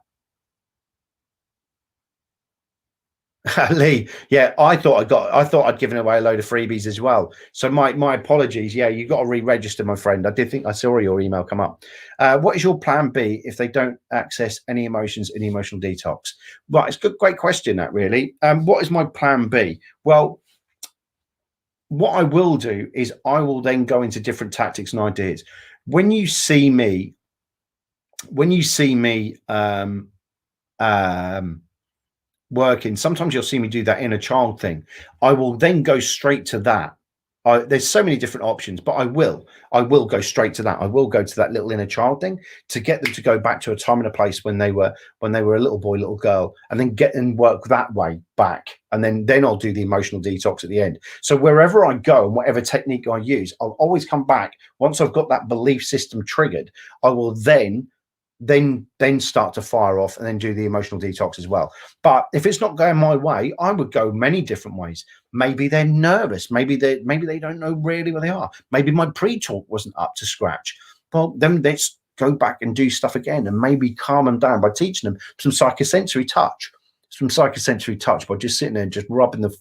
Lee, yeah, I thought I'd given away a load of freebies as well. So my apologies. Yeah, you got to re-register, my friend. I did think I saw your email come up. What is your plan B if they don't access any emotions in the emotional detox? Right, it's a great question, that really. What is my plan B? Well, what I will do is I will then go into different tactics and ideas. When you see me working, sometimes you'll see me do that inner child thing. I will then go straight to that. There's so many different options, but I will go straight to that. I will go to that little inner child thing to get them to go back to a time and a place when they were a little boy, little girl, and then get and work that way back. And then I'll do the emotional detox at the end. So wherever I go and whatever technique I use, I'll always come back. Once I've got that belief system triggered, I will then start to fire off and then do the emotional detox as well. But if it's not going my way, I would go many different ways. Maybe they're nervous. Maybe they don't know really where they are. Maybe my pre-talk wasn't up to scratch. Well, then let's go back and do stuff again and maybe calm them down by teaching them some psychosensory touch. By just sitting there and just rubbing the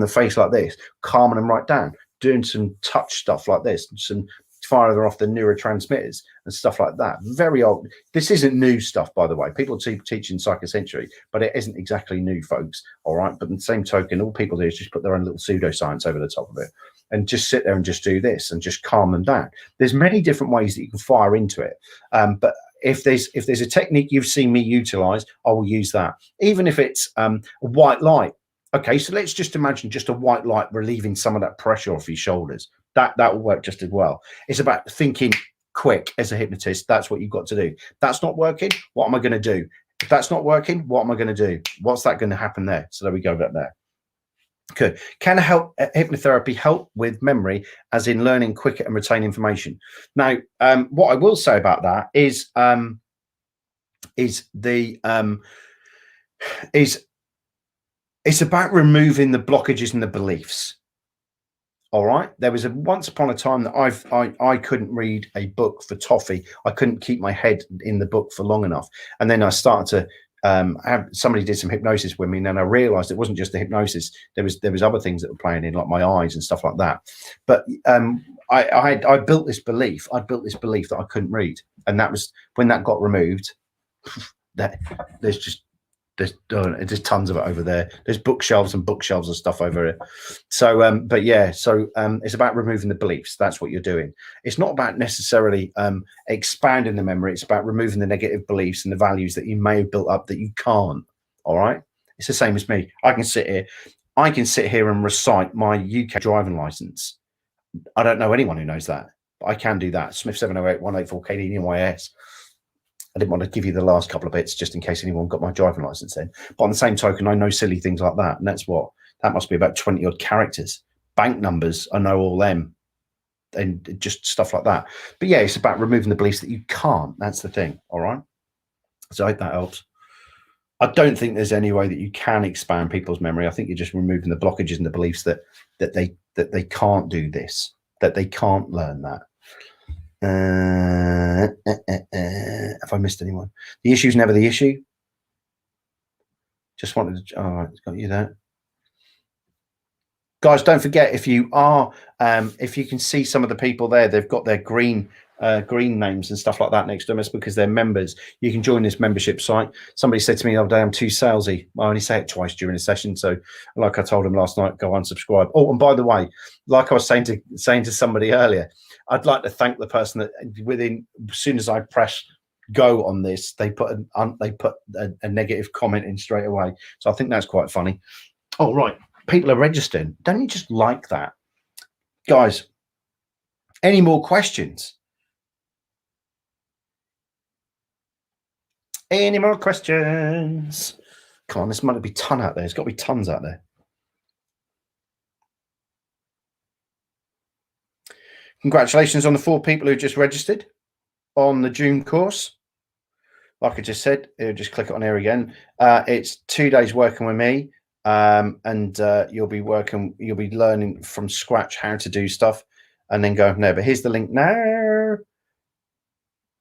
face like this, calming them right down, doing some touch stuff like this, some fire off the neurotransmitters and stuff like that. Very old. This isn't new stuff, by the way. People teaching psychosensory, but it isn't exactly new, folks. All right. But in the same token, all people do is just put their own little pseudoscience over the top of it and just sit there and just do this and just calm them down. There's many different ways that you can fire into it. But if there's a technique you've seen me utilize, I will use that. Even if it's a white light. Okay, so let's just imagine just a white light relieving some of that pressure off your shoulders. That will work just as well. It's about thinking quick as a hypnotist. That's what you've got to do. That's not working. What am I going to do? If that's not working, what am I going to do? What's that going to happen there? So there we go, back there. Good. Can hypnotherapy help with memory, as in learning quicker and retain information? Now, what I will say about that is it's about removing the blockages and the beliefs. All right. There was once upon a time that I couldn't read a book for toffee. I couldn't keep my head in the book for long enough. And then I started to somebody did some hypnosis with me, and then I realized it wasn't just the hypnosis. There was other things that were playing in, like my eyes and stuff like that. But I built this belief. That I couldn't read. And that was when that got removed. There's tons of it over there. There's bookshelves and bookshelves of stuff over here. So, but yeah, so it's about removing the beliefs. That's what you're doing. It's not about necessarily expanding the memory. It's about removing the negative beliefs and the values that you may have built up that you can't. All right. It's the same as me. I can sit here and recite my UK driving license. I don't know anyone who knows that, but I can do that. Smith 708 184 KDNYS. I didn't want to give you the last couple of bits just in case anyone got my driving license in. But on the same token, I know silly things like that. And that must be about 20 odd characters. Bank numbers, I know all them. And just stuff like that. But yeah, it's about removing the beliefs that you can't. That's the thing. All right. So I hope that helps. I don't think there's any way that you can expand people's memory. I think you're just removing the blockages and the beliefs that they can't do this, that they can't learn that. Have I missed anyone? The issue is never the issue. Just wanted to. Oh, it's got you there, guys. Don't forget, if you can see some of the people there, they've got their green names and stuff like that next to them. It's because they're members. You can join this membership site. Somebody said to me the other day, I'm too salesy. I only say it twice during a session. So like I told him last night, go unsubscribe. Oh, and by the way, like I was saying to somebody earlier, I'd like to thank the person that as soon as I press go on this, they put a negative comment in straight away. So I think that's quite funny. Oh, right. People are registering. Don't you just like that? Guys, any more questions? Any more questions? Come on, this might be a ton out there. There's got to be tons out there. Congratulations on the 4 people who just registered on the June course. Like I just said, just click it on here again. It's 2 days working with me, and you'll be learning from scratch how to do stuff and then go from there. But here's the link now.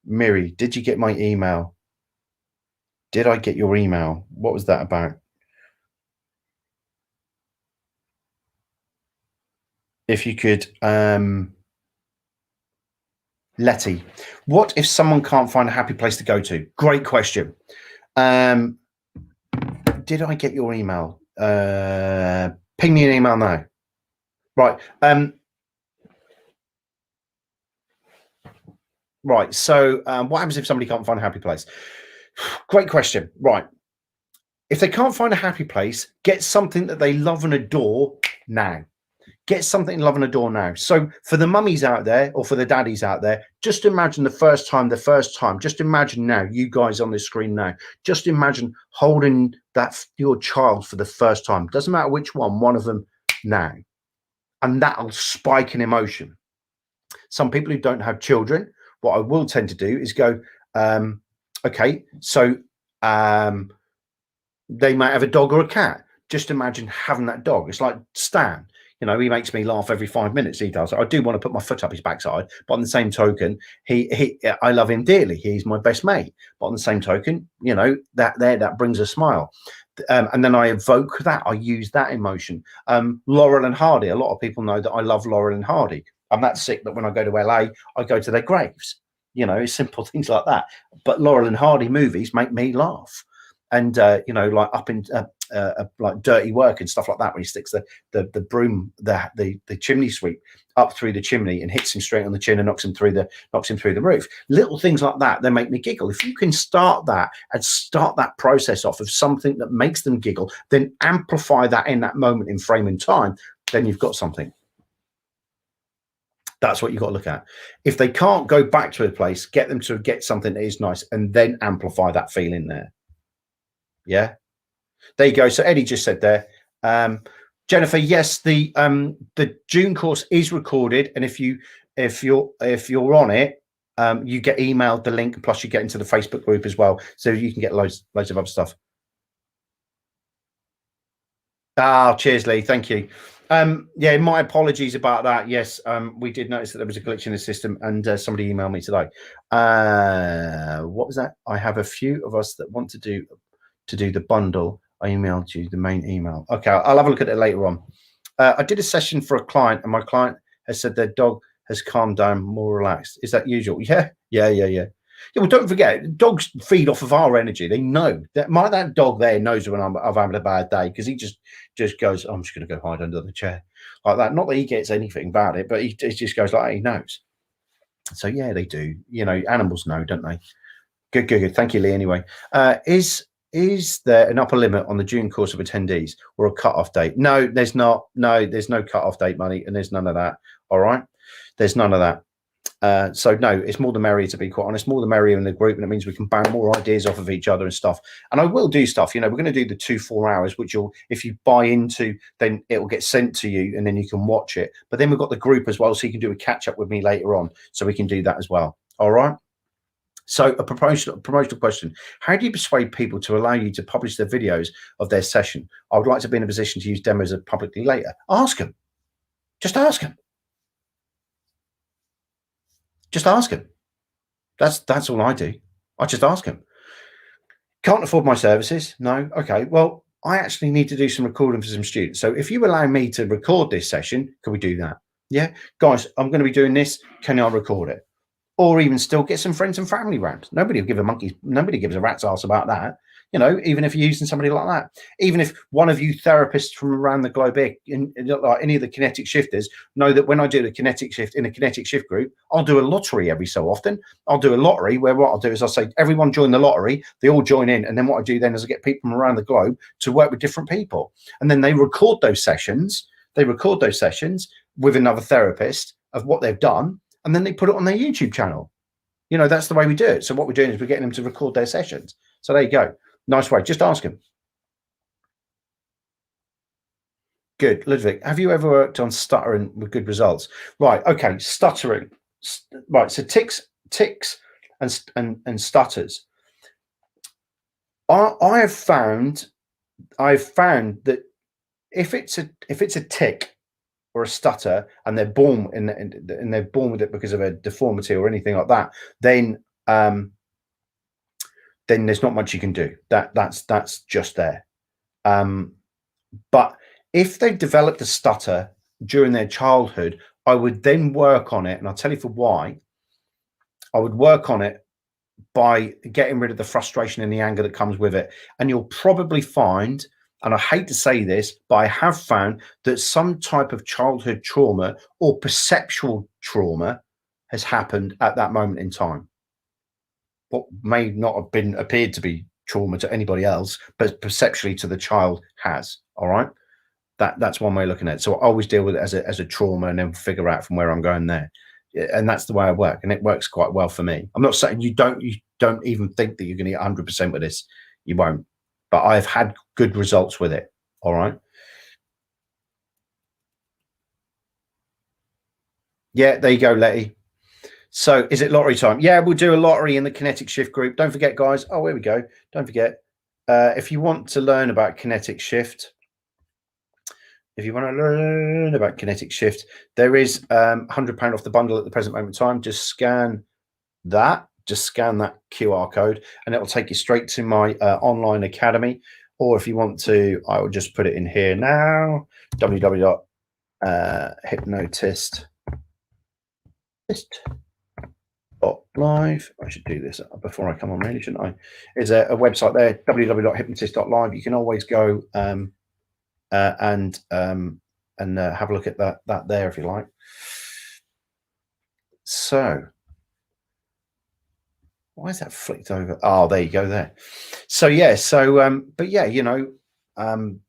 Miri, did you get my email? Did I get your email? What was that about? If you could, Letty, what if someone can't find a happy place to go to? Great question. Did I get your email? Ping me an email now. Right. Right. So what happens if somebody can't find a happy place? Great question. Right. If they can't find a happy place, get something that they love and adore now. Get something to love and adore now. So for the mummies out there or for the daddies out there, just imagine the first time. Just imagine now, you guys on this screen now, just imagine holding your child for the first time. Doesn't matter which one of them now. And that'll spike in emotion. Some people who don't have children, what I will tend to do is go, okay, so they might have a dog or a cat. Just imagine having that dog. It's like Stan. You know, he makes me laugh every 5 minutes. He does. I do want to put my foot up his backside, but on the same token, I love him dearly. He's my best mate. But on the same token, you know, that brings a smile. And then I evoke that. I use that emotion. Laurel and Hardy. A lot of people know that I love Laurel and Hardy. I'm that sick that when I go to LA, I go to their graves. You know, simple things like that. But Laurel and Hardy movies make me laugh. And you know, like up in like Dirty Work and stuff like that, where he sticks the broom, the chimney sweep up through the chimney and hits him straight on the chin and knocks him through the roof. Little things like that, they make me giggle. If you can start that and start that process off of something that makes them giggle, then amplify that in that moment in frame and time, then you've got something. That's what you've got to look at. If they can't go back to a place, get them to get something that is nice and then amplify that feeling there. Yeah, there you go. So Eddie just said there, Jennifer, yes, the June course is recorded, and if you're on it, you get emailed the link, plus you get into the Facebook group as well, so you can get loads of other stuff. Cheers, Lee. Thank you. Yeah, my apologies about that. Yes, we did notice that there was a glitch in the system, and somebody emailed me today. What was that? I have a few of us that want to do the bundle. I emailed you the main email. Okay, I'll have a look at it later on. I did a session for a client, and my client has said their dog has calmed down, more relaxed. Is that usual? Yeah. Well, don't forget, dogs feed off of our energy. They know that dog there knows when I'm having a bad day, because he just goes, I'm just going to go hide under the chair like that. Not that he gets anything about it, but he just goes like that. He knows. So yeah, they do. You know, animals know, don't they? Good. Thank you, Lee. Anyway, is there an upper limit on the June course of attendees or a cut-off date? No, there's not. No, there's no cut-off date, money, and there's none of that. All right, there's none of that. So no, it's more the merrier, to be quite honest. More the merrier in the group, and it means we can bounce more ideas off of each other and stuff. And I will do stuff. You know, we're going to do the 2-4 hours, which if you buy into, then it will get sent to you, and then you can watch it. But then we've got the group as well, so you can do a catch up with me later on, so we can do that as well. All right. So a promotional question: how do you persuade people to allow you to publish the videos of their session? I would like to be in a position to use demos publicly later. Ask them. Just ask them. Just ask them. That's all I do. I just ask them. Can't afford my services? No. Okay. Well, I actually need to do some recording for some students. So if you allow me to record this session, can we do that? Yeah, guys, I'm going to be doing this. Can I record it? Or even still get some friends and family round. Nobody will give a monkey. Nobody gives a rat's ass about that. You know, even if you're using somebody like that, even if one of you therapists from around the globe, like any of the kinetic shifters, know that when I do the kinetic shift in a kinetic shift group, I'll do a lottery every so often. I'll do a lottery where what I'll do is I'll say, everyone join the lottery. They all join in. And then what I do then is I get people from around the globe to work with different people. And then they record those sessions. with another therapist of what they've done, and then they put it on their YouTube channel. You know, that's the way we do it. So what we're doing is we're getting them to record their sessions. So there you go. Nice way. Just ask them. Good. Ludwig, have you ever worked on stuttering with good results? Right. Okay. Stuttering. Right. So tics and stutters. I have found that if it's a tic or a stutter and they're born and they're born with it because of a deformity or anything like that, then there's not much you can do. That's just there. But if they've developed a stutter during their childhood, I would then work on it, and I'll tell you for why. I would work on it by getting rid of the frustration and the anger that comes with it. And you'll probably find, and I hate to say this, but I have found that some type of childhood trauma or perceptual trauma has happened at that moment in time. What may not have been appeared to be trauma to anybody else, but perceptually to the child has. All right. That's one way of looking at it. So I always deal with it as a trauma and then figure out from where I'm going there. And that's the way I work, and it works quite well for me. I'm not saying you don't even think that you're going to get 100% with this. You won't, but I've had good results with it. All right. Yeah, there you go, Letty. So is it lottery time? Yeah, we'll do a lottery in the Kinetic Shift group. Don't forget, guys. Oh, here we go. Don't forget, if you want to learn about Kinetic Shift, if you want to learn about Kinetic Shift, there is £100 off the bundle at the present moment in time. Just scan that. Just scan that QR code, and it will take you straight to my online academy. Or if you want to, I will just put it in here now. www.hypnotist.live. I should do this before I come on, really, shouldn't I? There's a website there, www.hypnotist.live. You can always go and have a look at that there if you like. So why is that flicked over? Oh, there you go there. So yeah, but yeah, you know,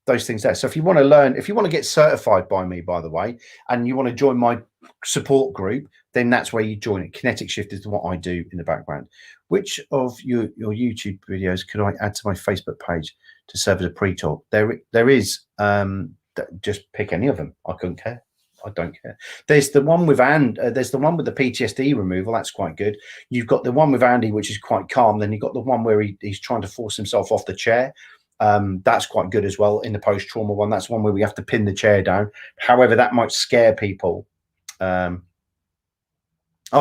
those things there. So if you want to learn, if you want to get certified by me, by the way, and you want to join my support group, then that's where you join it. Kinetic Shift is what I do in the background. Which of your YouTube videos could I add to my Facebook page to serve as a pre-talk? There is, just pick any of them. I couldn't care. I don't care. There's the one with there's the one with the PTSD removal. That's quite good. You've got the one with Andy, which is quite calm. Then you've got the one where he's trying to force himself off the chair. That's quite good as well. In the post-trauma one, that's one where we have to pin the chair down. However, that might scare people. Oh,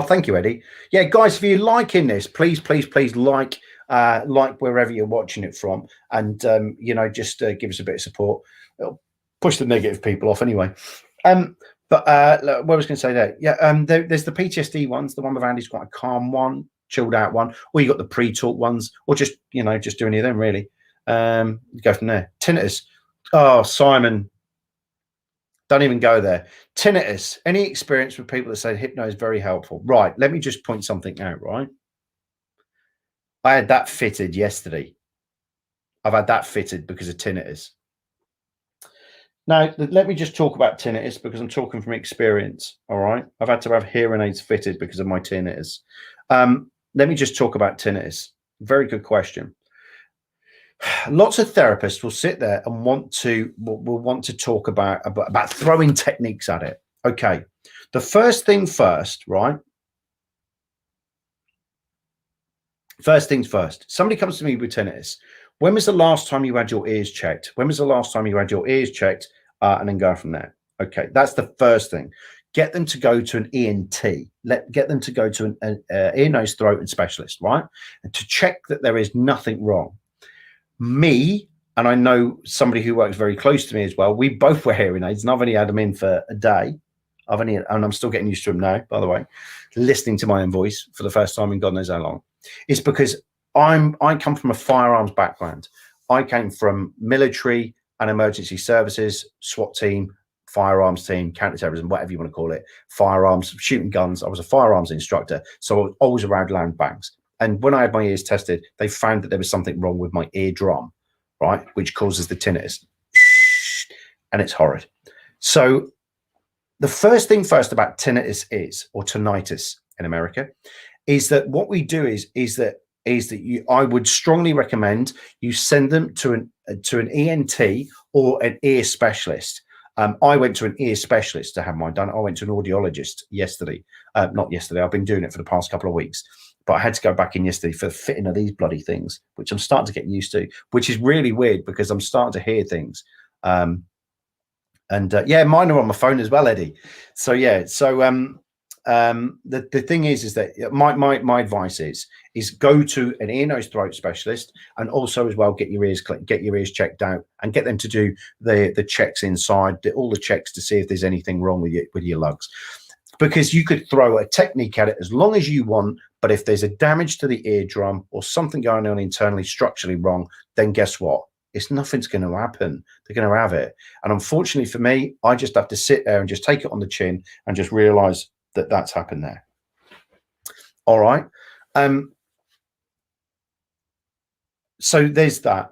thank you, Eddie. Yeah, guys, if you're liking this, please like wherever you're watching it from, and you know, just give us a bit of support. It'll push the negative people off anyway. But what I was going to say there, yeah, there's the PTSD ones. The one with Andy's quite a calm one, chilled out one, or you got the pre-talk ones, or just, you know, just do any of them really. Go from there. Tinnitus. Oh, Simon, don't even go there. Tinnitus. Any experience with people that say hypno is very helpful? Right. Let me just point something out. Right. I had that fitted yesterday. I've had that fitted because of tinnitus. Now, let me just talk about tinnitus because I'm talking from experience. All right. I've had to have hearing aids fitted because of my tinnitus. Let me just talk about tinnitus. Very good question. Lots of therapists will sit there and want to talk about throwing techniques at it. Okay. The first thing first, right? First things first. Somebody comes to me with tinnitus. When was the last time you had your ears checked? When was the last time you had your ears checked? And then go from there. Okay, that's the first thing. Get them to go to an ENT. Get them to go to an ear, nose, throat, and specialist, right? And to check that there is nothing wrong. Me, and I know somebody who works very close to me as well, we both wear hearing aids, and I've only had them in for a day. And I'm still getting used to them now, by the way, listening to my own voice for the first time in God knows how long. It's because I come from a firearms background. I came from military and emergency services, SWAT team, firearms team, counterterrorism, whatever you want to call it, firearms, shooting guns. I was a firearms instructor, so I was always around land banks. And when I had my ears tested, they found that there was something wrong with my eardrum, right, which causes the tinnitus. And it's horrid. So the first thing first about tinnitus is, or tinnitus in America, is that what we do is that I would strongly recommend you send them to an ENT or an ear specialist. I went to an ear specialist to have mine done. I went to an audiologist yesterday. Not yesterday. I've been doing it for the past couple of weeks, but I had to go back in yesterday for the fitting of these bloody things, which I'm starting to get used to, which is really weird because I'm starting to hear things. Yeah, mine are on my phone as well, Eddie. So yeah, so the thing is that my advice is go to an ear, nose, throat specialist, and also as well get your ears checked out and get them to do the checks inside, all the checks to see if there's anything wrong with your lugs, because you could throw a technique at it as long as you want, but if there's a damage to the eardrum or something going on internally structurally wrong, then guess what? Nothing's going to happen. They're going to have it. And unfortunately for me, I just have to sit there and just take it on the chin and just realize that that's happened there. All right. So there's that.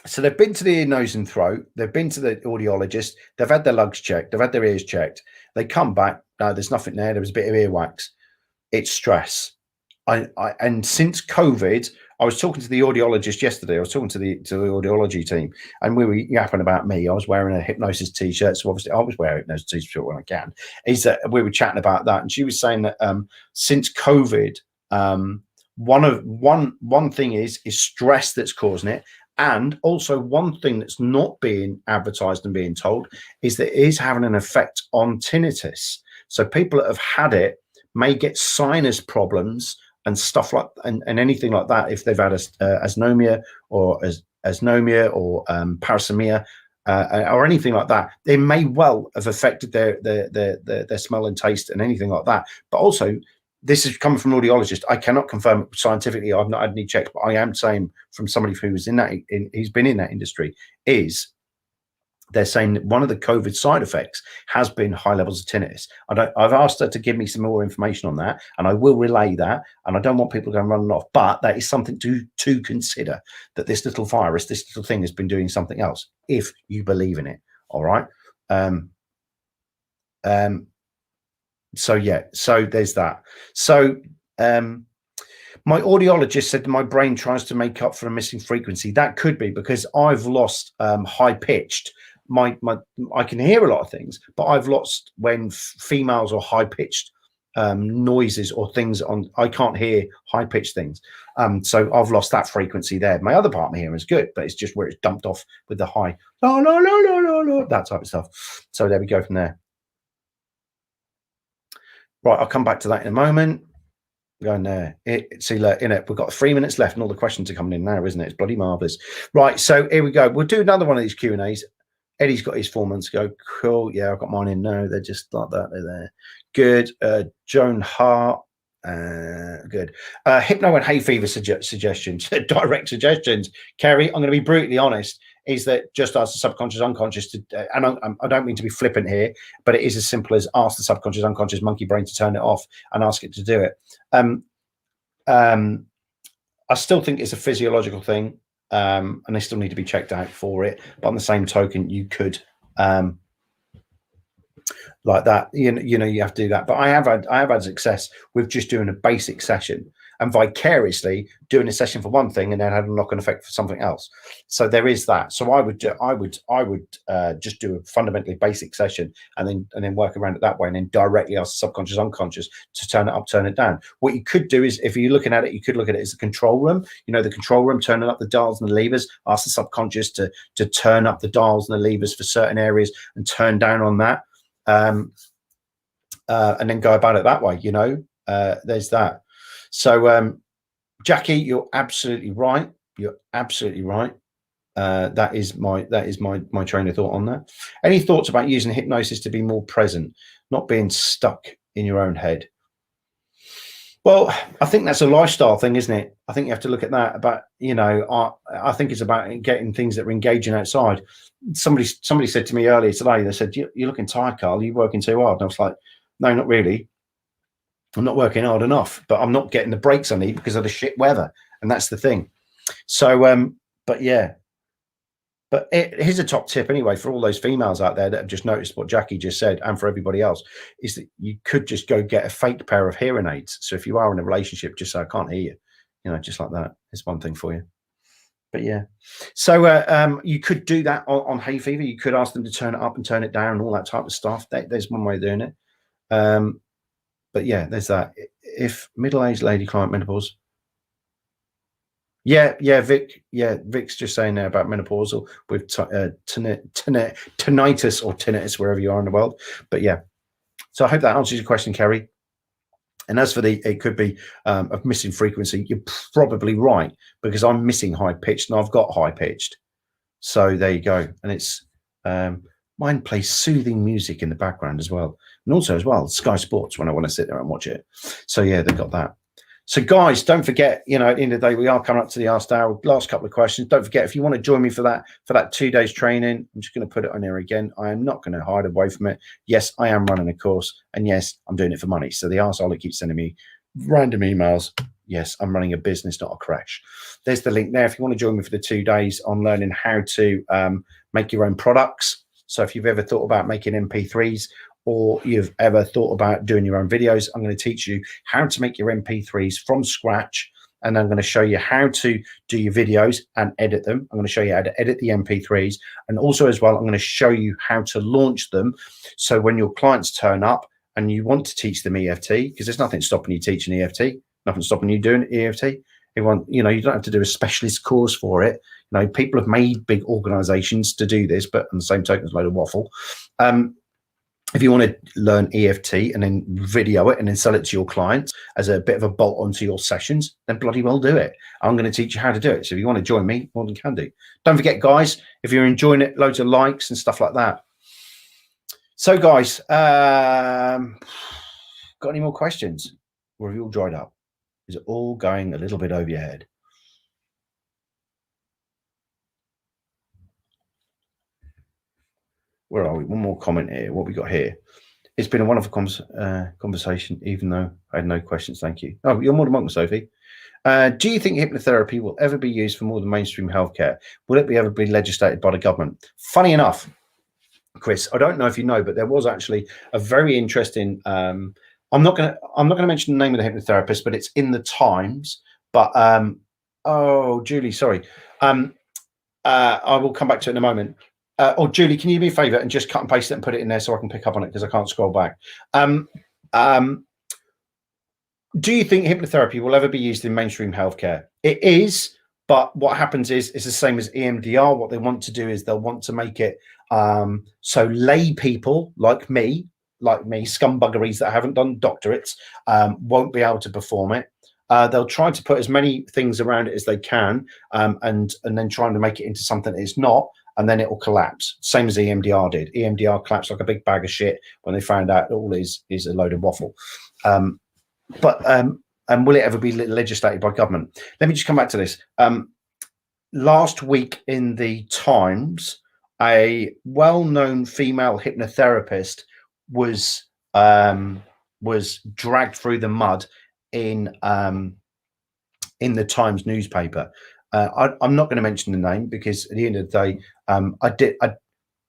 So they've been to the ear, nose and throat. They've been to the audiologist. They've had their lugs checked. They've had their ears checked. They come back. No, there's nothing there. There was a bit of earwax. It's stress. And since COVID, I was talking to the audiologist yesterday. I was talking to the audiology team, and we were yapping about me. I was wearing a hypnosis t-shirt, so obviously I was wearing a hypnosis t-shirt when I can. Is that we were chatting about that, and she was saying that since COVID, one thing is stress that's causing it, and also one thing that's not being advertised and being told is that it is having an effect on tinnitus. So people that have had it may get sinus problems and stuff like and anything like that if they've had anosmia or parasomnia or anything like that. They may well have affected their smell and taste and anything like that. But also, this is coming from an audiologist. I cannot confirm it scientifically. I've not had any checks, but I am saying from somebody who was he's been in that industry, is they're saying that one of the COVID side effects has been high levels of tinnitus. I've asked her to give me some more information on that, and I will relay that. And I don't want people going running off, but that is something to consider, that this little virus, this little thing has been doing something else, if you believe in it. All right. So yeah, so there's that. So my audiologist said my brain tries to make up for a missing frequency. That could be because I've lost high pitched. I can hear a lot of things, but I've lost when females or high pitched noises or things on. I can't hear high pitched things, so I've lost that frequency there. My other part of my hearing is good, but it's just where it's dumped off with the high that type of stuff. So there we go from there. Right, I'll come back to that in a moment. Going there. See, look, in it, we've got 3 minutes left, and all the questions are coming in now, isn't it? It's bloody marvelous. Right, so here we go. We'll do another one of these Q&As. Eddie's got his 4 months ago. Cool. Yeah, I've got mine in now. They're just like that. They're there. Good. Joan Hart. Good. Hypno and hay fever suggestions. Direct suggestions. Kerry, I'm going to be brutally honest, is that just ask the subconscious, unconscious to, and I don't mean to be flippant here, but it is as simple as ask the subconscious, unconscious monkey brain to turn it off and ask it to do it. I still think it's a physiological thing, and they still need to be checked out for it. But on the same token, you could, like that, you know, you have to do that. But I have had success with just doing a basic session and vicariously doing a session for one thing and then having a knock-on effect for something else. So there is that. So I would just do a fundamentally basic session and then work around it that way, and then directly ask the subconscious, unconscious to turn it up, turn it down. What you could do is, if you're looking at it, you could look at it as the control room. You know, the control room, turning up the dials and the levers. Ask the subconscious to turn up the dials and the levers for certain areas and turn down on that. And then go about it that way. You know, there's that. So Jackie, you're absolutely right. You're absolutely right. That is my train of thought on that. Any thoughts about using hypnosis to be more present, not being stuck in your own head? Well, I think that's a lifestyle thing, isn't it? I think you have to look at that. But you know, I think it's about getting things that are engaging outside. Somebody said to me earlier today, they said, "You're looking tired, Carl. You're working too hard." And I was like, "No, not really. I'm not working hard enough, but I'm not getting the breaks I need because of the shit weather." And that's the thing. So, but yeah. But here's a top tip anyway for all those females out there that have just noticed what Jackie just said, and for everybody else, is that you could just go get a fake pair of hearing aids. So if you are in a relationship, just say, I can't hear you, just like that. It's one thing for you. But yeah, so you could do that on hay fever. You could ask them to turn it up and turn it down and all that type of stuff. There's one way of doing it. But yeah, there's that. If middle-aged lady client menopause. Yeah, Vic. Yeah, Vic's just saying there about menopausal with tinnitus or tinnitus wherever you are in the world. But yeah, so I hope that answers your question, Kerry. And as for it could be of missing frequency, you're probably right, because I'm missing high pitched and I've got high pitched. So there you go. And it's mine plays soothing music in the background as well, and also as well Sky Sports when I want to sit there and watch it. So yeah, they've got that. So guys, don't forget, at the end of the day, we are coming up to the Ask Hour. Last couple of questions. Don't forget, if you want to join me for that 2 days training, I'm just going to put it on here again. I am not going to hide away from it. Yes, I am running a course, and yes, I'm doing it for money. So the arsehole keeps sending me random emails. Yes, I'm running a business, not a crash. There's the link there. If you want to join me for the 2 days on learning how to make your own products. So if you've ever thought about making MP3s, or you've ever thought about doing your own videos, I'm going to teach you how to make your MP3s from scratch. And I'm going to show you how to do your videos and edit them. I'm going to show you how to edit the MP3s. And also as well, I'm going to show you how to launch them. So when your clients turn up and you want to teach them EFT, because there's nothing stopping you teaching EFT, nothing stopping you doing EFT. You don't have to do a specialist course for it. People have made big organizations to do this, but on the same token, it's a load of waffle. If you want to learn EFT and then video it and then sell it to your clients as a bit of a bolt onto your sessions, then bloody well do it. I'm going to teach you how to do it. So if you want to join me, more than can do. Don't forget, guys, if you're enjoying it, loads of likes and stuff like that. So, guys, got any more questions? Or have you all dried up? Is it all going a little bit over your head? Where are we? One more comment here. What we got here? It's been a wonderful conversation, even though I had no questions. Thank you. Oh, you're more than welcome, Sophie. Do you think hypnotherapy will ever be used for more than mainstream healthcare? Will it ever be legislated by the government? Funny enough, Chris, I don't know if you know, but there was actually a very interesting. I'm not going to mention the name of the hypnotherapist, but it's in the Times. But oh, Julie, sorry. I will come back to it in a moment. Julie, can you do me a favor and just cut and paste it and put it in there so I can pick up on it, because I can't scroll back. Do you think hypnotherapy will ever be used in mainstream healthcare? It is, but what happens is it's the same as EMDR. What they want to do is they'll want to make it so lay people like me, scumbuggeries that haven't done doctorates, won't be able to perform it. They'll try to put as many things around it as they can, and then trying to make it into something it's not. And then it will collapse, same as EMDR did. EMDR collapsed like a big bag of shit when they found out all is a load of waffle. And will it ever be legislated by government? Let me just come back to this. Last week in the Times, a well-known female hypnotherapist was dragged through the mud in the Times newspaper. I'm not going to mention the name, because at the end of the day, I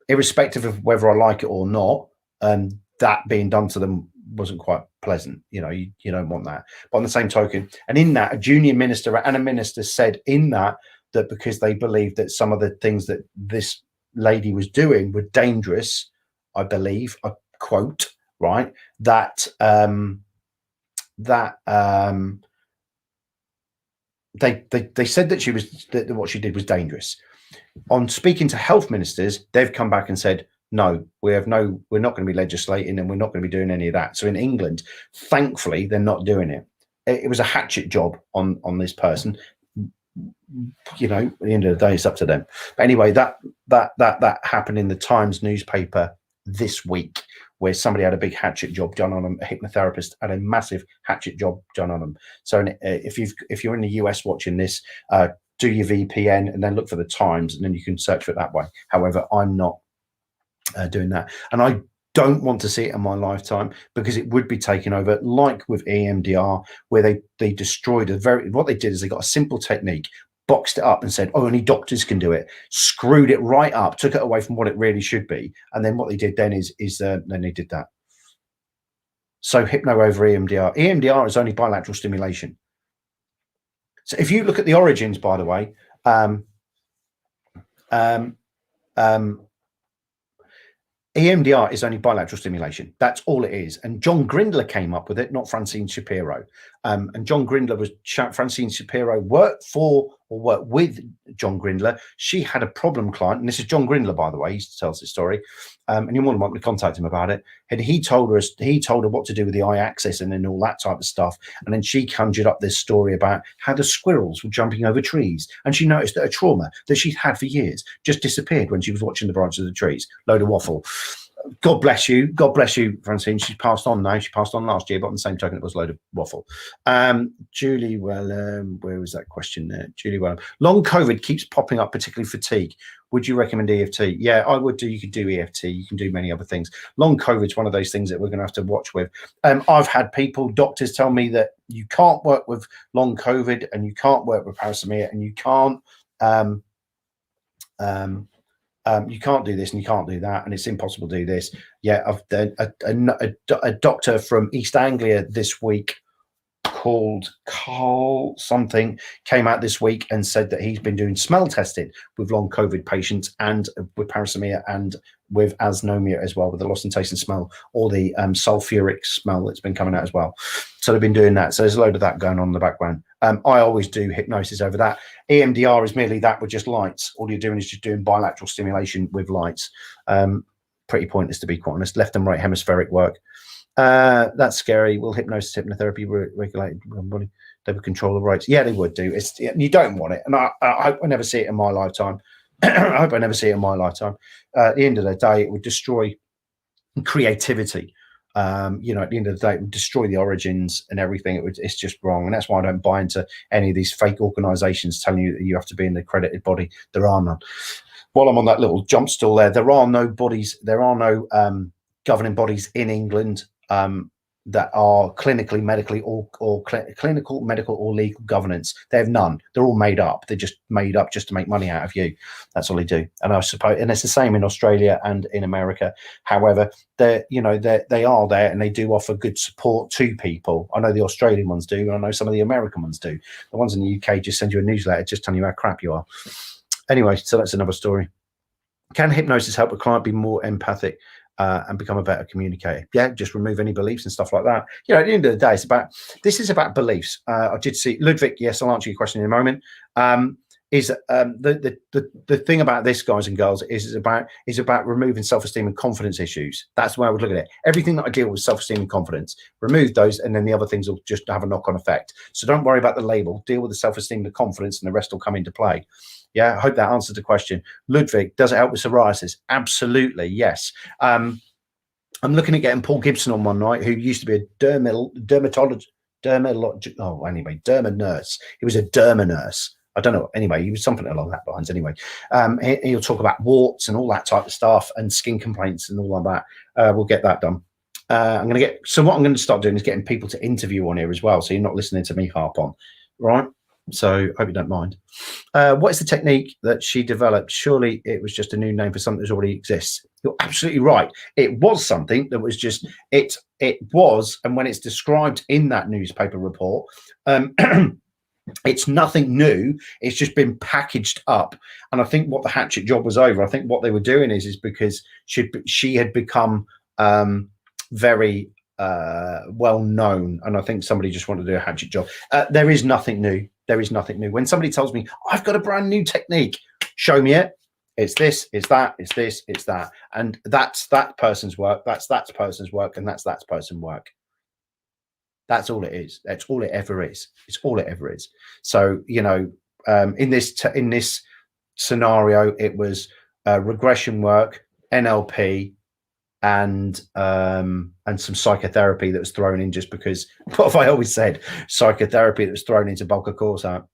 irrespective of whether I like it or not, that being done to them wasn't quite pleasant. You don't want that. But on the same token, and in that, a junior minister and a minister said in that because they believed that some of the things that this lady was doing were dangerous, I believe, I quote, right, that they said that what she did was dangerous. On speaking to health ministers, they've come back and said, no, we're not going to be legislating, and we're not going to be doing any of that. So in England, thankfully, they're not doing it. It was a hatchet job on this person. At the end of the day, it's up to them. But anyway, that happened in the Times newspaper this week, where somebody had a big hatchet job done on them. A hypnotherapist had a massive hatchet job done on them. So if you're in the US watching this, do your VPN and then look for the Times, and then you can search for it that way. However, I'm not doing that, and I don't want to see it in my lifetime, because it would be taken over, like with EMDR, where they destroyed what they did is they got a simple technique, boxed it up and said, oh, only doctors can do it, screwed it right up, took it away from what it really should be. And then what they did then is then they did that. So hypno over EMDR. EMDR is only bilateral stimulation. So if you look at the origins, by the way, EMDR is only bilateral stimulation. That's all it is. And John Grindler came up with it, not Francine Shapiro. And John Grindler was, Francine Shapiro worked with John Grindler. She had a problem client, and this is John Grindler, by the way. He tells this story, and you're more than welcome to contact him about it. And he told her what to do with the I-axis and then all that type of stuff. And then she conjured up this story about how the squirrels were jumping over trees, and she noticed that a trauma that she'd had for years just disappeared when she was watching the branches of the trees. Load of waffle. God bless you, Francine. She's passed on now. She passed on last year, but on the same token, it was a load of waffle. Julie, well, where was that question there? Julie, well, long COVID keeps popping up, particularly fatigue. Would you recommend EFT? Yeah, I would do. You could do EFT. You can do many other things. Long COVID is one of those things that we're going to have to watch with. I've had doctors tell me that you can't work with long COVID and you can't work with parasomnia and you can't do this and you can't do that, and it's impossible to do this. Yeah, I've done a doctor from East Anglia this week called Karl something came out this week and said that he's been doing smell testing with long COVID patients and with parasomnia and with anosmia as well, with the loss in taste and smell, or the sulfuric smell that's been coming out as well. So they've been doing that. So there's a load of that going on in the background. I always do hypnosis over that. EMDR is merely that with just lights. All you're doing is just doing bilateral stimulation with lights. Pretty pointless, to be quite honest. Left and right hemispheric work. That's scary. Will hypnosis, hypnotherapy regulate the body? They would control the rights. Yeah, they would do. You don't want it, and I hope I never see it in my lifetime. I hope I never see it in my lifetime. At the end of the day, it would destroy creativity. At the end of the day, it would destroy the origins and everything. It's just wrong, and that's why I don't buy into any of these fake organisations telling you that you have to be an accredited body. There are none. While I'm on that little jump stool there are no bodies. There are no governing bodies in England that are clinically, medically, or clinical, medical, or legal governance. They have none. They're all made up. They're just made up just to make money out of you. That's all they do. And I suppose, and it's the same in Australia and in America. However, they are there and they do offer good support to people. I know the Australian ones do, and I know some of the American ones do. The ones in the UK just send you a newsletter just telling you how crap you are. Anyway, so that's another story. Can hypnosis help a client be more empathic and become a better communicator? Yeah, just remove any beliefs and stuff like that. At the end of the day, this is about beliefs. I did see Ludwig. Yes, I'll answer your question in a moment. The thing about this, guys and girls, is about removing self-esteem and confidence issues. That's the way I would look at it. Everything that I deal with, self-esteem and confidence, remove those, and then the other things will just have a knock-on effect. So don't worry about the label. Deal with the self-esteem, the confidence, and the rest will come into play. Yeah, I hope that answered the question. Ludwig, does it help with psoriasis? Absolutely, yes. I'm looking at getting Paul Gibson on one night, who used to be a derma nurse. He was a derma nurse. I don't know. Anyway, he was something along that lines. Anyway, he'll talk about warts and all that type of stuff and skin complaints and all of that. We'll get that done. What I'm going to start doing is getting people to interview on here as well. So you're not listening to me harp on, right? So I hope you don't mind. What is the technique that she developed? Surely it was just a new name for something that already exists. You're absolutely right. It was something that was just, it was, and when it's described in that newspaper report, it's nothing new. It's just been packaged up. And I think what the hatchet job was over, I think what they were doing is because she had become very well known, and I think somebody just wanted to do a hatchet job. There is nothing new. There is nothing new. When somebody tells me I've got a brand new technique, show me it. It's this, it's that, it's this, it's that, and that's that person's work. That's that person's work, and that's that person's work. That's all it is. That's all it ever is. It's all it ever is. So in this scenario, it was regression work, NLP, and some psychotherapy that was thrown in, just because, what have I always said? Psychotherapy that was thrown into bulk of course out.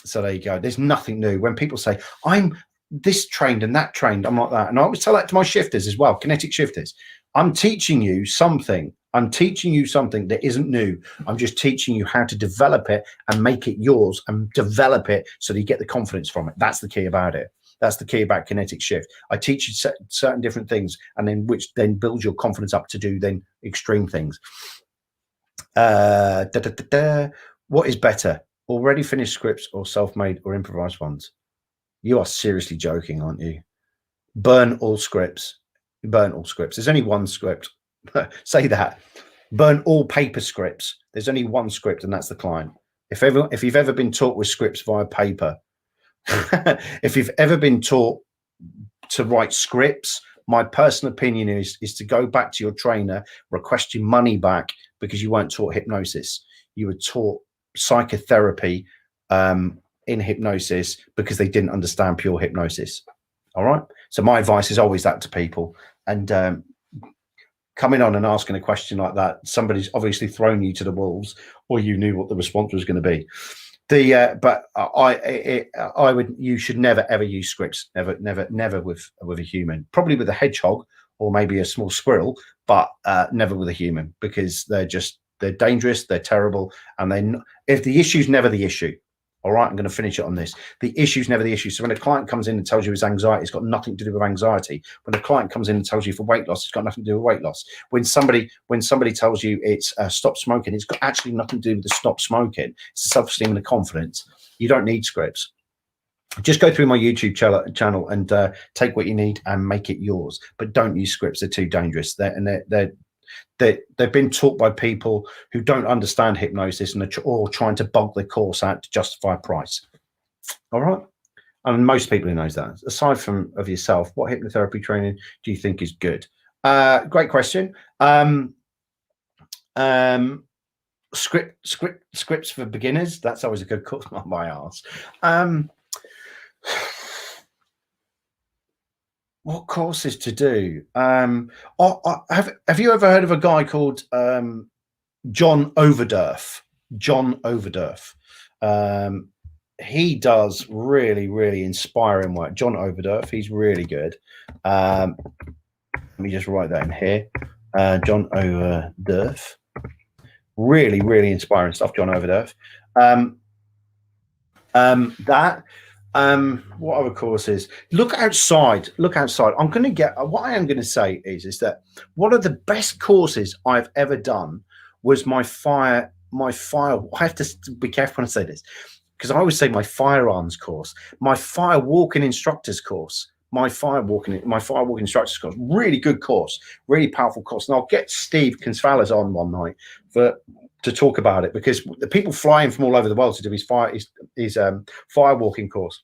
So there you go. There's nothing new. When people say I'm this trained and that trained, I'm like that. And I always tell that to my shifters as well, kinetic shifters. I'm teaching you something. I'm teaching you something that isn't new. I'm just teaching you how to develop it and make it yours and develop it so that you get the confidence from it. That's the key about it. That's the key about kinetic shift. I teach you certain different things, and then which then builds your confidence up to do then extreme things. What is better, already finished scripts or self-made or improvised ones? You are seriously joking, aren't you? Burn all scripts. Burn all scripts. There's only one script. Say that. Burn all paper scripts. There's only one script, and that's the client. If you've ever been taught with scripts via paper, if you've ever been taught to write scripts, my personal opinion is to go back to your trainer, request your money back, because you weren't taught hypnosis. You were taught psychotherapy in hypnosis because they didn't understand pure hypnosis. All right. So my advice is always that to people. And coming on and asking a question like that, somebody's obviously thrown you to the wolves, or you knew what the response was going to be. But I would. You should never ever use scripts. Never with a human. Probably with a hedgehog or maybe a small squirrel, but never with a human, because they're dangerous. They're terrible, and if the issue's never the issue. All right, I'm going to finish it on this. The issue's never the issue. So when a client comes in and tells you his anxiety, it's got nothing to do with anxiety. When a client comes in and tells you for weight loss, it's got nothing to do with weight loss. When somebody tells you it's stop smoking, it's got actually nothing to do with the stop smoking. It's the self-esteem and the confidence. You don't need scripts. Just go through my YouTube channel and take what you need and make it yours. But don't use scripts. They're too dangerous. They've been taught by people who don't understand hypnosis and or trying to bulk their course out to justify price. All right. And most people who knows that, aside from of yourself, what hypnotherapy training do you think is good? Great question. Scripts for beginners. That's always a good course. Not my arse. What courses to do? Have you ever heard of a guy called John Overdurf? John Overdurf. He does really, really inspiring work. John Overdurf. He's really good. Let me just write that in here. John Overdurf. Really, really inspiring stuff. John Overdurf. What other courses? Look outside. I'm going to get, what I am going to say is that one of the best courses I've ever done was my fire. I have to be careful when I say this, because I always say my firearms course, my fire walking instructors course, my fire walking instructors course. Really good course, really powerful course. And I'll get Steve Kinsvallas on one night to talk about it, because the people flying from all over the world to do his fire walking course.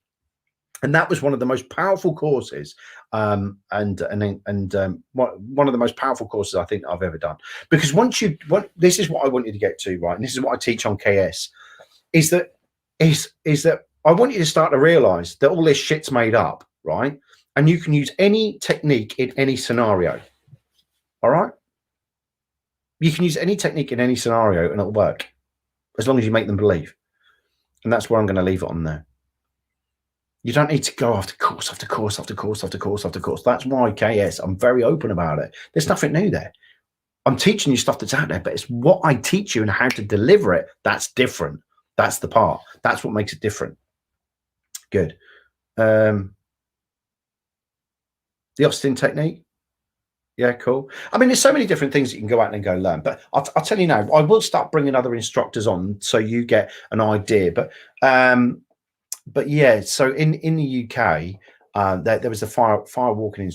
And that was one of the most powerful courses, and one of the most powerful courses I think I've ever done. Because this is what I want you to get to, right? And this is what I teach on KS, is that I want you to start to realize that all this shit's made up, right? And you can use any technique in any scenario. All right? You can use any technique in any scenario and it'll work, as long as you make them believe. And that's where I'm going to leave it on there. You don't need to go after course after course after course after course after course. That's why KS, I'm very open about it. There's nothing new there. I'm teaching you stuff that's out there, but it's what I teach you and how to deliver it that's different. That's the part. That's what makes it different. Good. The Austin technique. Yeah, cool. I mean, there's so many different things that you can go out and go learn. But I'll tell you now, I will start bringing other instructors on so you get an idea. But yeah, so in the UK, there was a fire walking.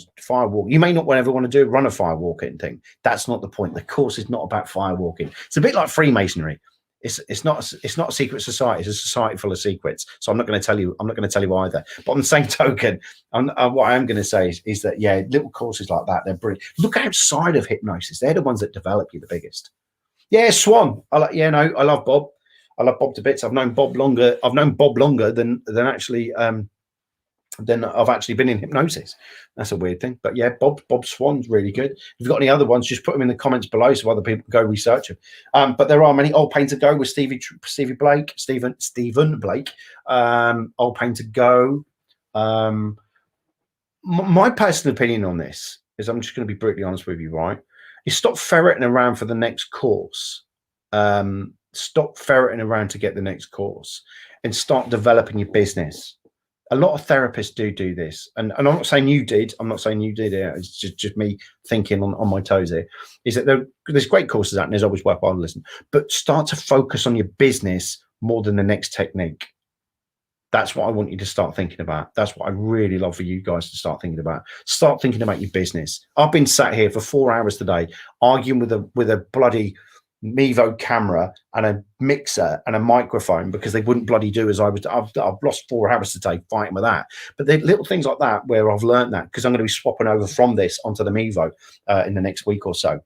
You may not ever want to run a fire walking thing. That's not the point. The course is not about fire walking. It's a bit like Freemasonry. It's not a secret society. It's a society full of secrets. So I'm not going to tell you either. But on the same token, what I am going to say is that, yeah, little courses like that, they're brilliant. Look outside of hypnosis. They're the ones that develop you the biggest. Yeah, Swan. I love Bob. I love Bob to bits. I've known Bob longer than actually than I've actually been in hypnosis. That's a weird thing. But yeah, Bob Swan's really good. If you've got any other ones, just put them in the comments below so other people go research them. But there are many. Old Pain to Go with Stephen Blake. Old Pain to Go. My personal opinion on this is, I'm just going to be brutally honest with you, right? You stop ferreting around for the next course. Stop ferreting around to get the next course and start developing your business. A lot of therapists do this. And I'm not saying you did. I'm not saying you did it. It's just me thinking on my toes here. Is that there's great courses out and there's always worthwhile to listen. But start to focus on your business more than the next technique. That's what I want you to start thinking about. That's what I really love for you guys to start thinking about. Start thinking about your business. I've been sat here for 4 hours today arguing with a bloody Mevo camera and a mixer and a microphone because they wouldn't bloody do as I was. I've lost 4 hours today fighting with that. But the little things like that where I've learned that, because I'm going to be swapping over from this onto the Mevo in the next week or so.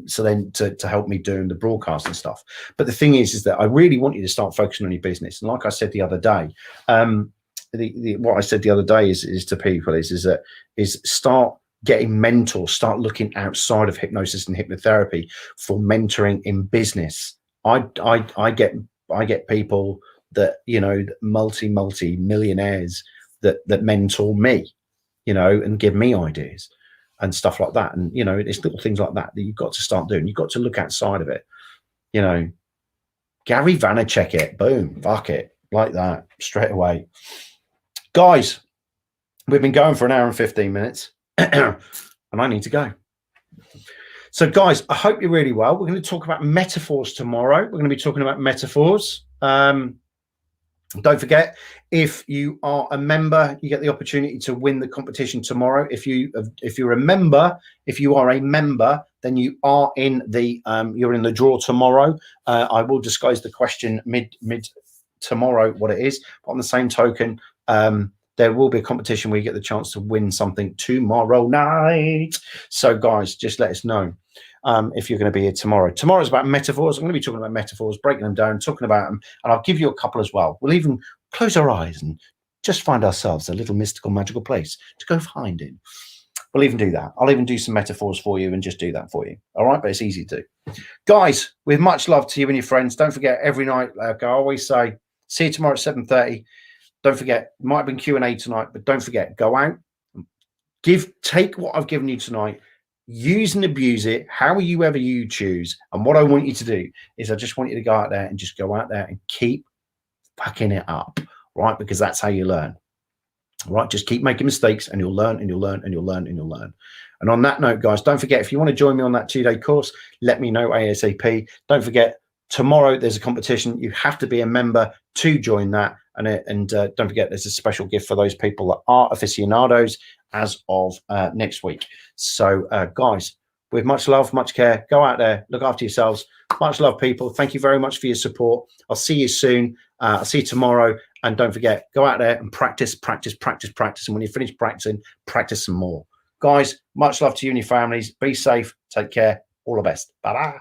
So then to help me doing the broadcast and stuff. But the thing is that I really want you to start focusing on your business. And like I said the other day, what I said the other day is to people is start getting mentors, start looking outside of hypnosis and hypnotherapy for mentoring in business. I get people that, you know, multi millionaires that mentor me, you know, and give me ideas and stuff like that. And, you know, it's little things like that you've got to start doing. You've got to look outside of it. You know, Gary Vaynerchuk it, boom, fuck it, like that, straight away. Guys, we've been going for 1 hour and 15 minutes and I need to go. So guys, I hope you're really well. We're going to talk about metaphors tomorrow. We're going to be talking about metaphors. Don't forget, if you are a member, you get the opportunity to win the competition tomorrow. If you're a member, then you are in the you're in the draw tomorrow. I will disclose the question mid tomorrow what it is. But on the same token, there will be a competition where you get the chance to win something tomorrow night. So guys, just let us know if you're going to be here tomorrow. Tomorrow's about metaphors. I'm going to be talking about metaphors, breaking them down, talking about them, and I'll give you a couple as well. We'll even close our eyes and just find ourselves a little mystical, magical place to go find in. We'll even do that. I'll even do some metaphors for you and just do that for you. All right, but it's easy to do. Guys, with much love to you and your friends. Don't forget, every night, like I always say, see you tomorrow at 7:30. Don't forget, it might have been Q&A tonight, but don't forget, go out, take what I've given you tonight, use and abuse it however you choose. And what I want you to do is I just want you to go out there and just go out there and keep fucking it up, right? Because that's how you learn, right? Just keep making mistakes and you'll learn and you'll learn and you'll learn and you'll learn. And on that note, guys, don't forget, if you want to join me on that 2-day course, let me know ASAP. Don't forget, tomorrow there's a competition. You have to be a member to join that. And don't forget, there's a special gift for those people that are aficionados as of next week. So guys, with much love, much care, go out there, look after yourselves. Much love, people. Thank you very much for your support. I'll see you soon. I'll see you tomorrow. And don't forget, go out there and practice. And when you finish practicing, practice some more. Guys, much love to you and your families. Be safe. Take care. All the best. Bye-bye.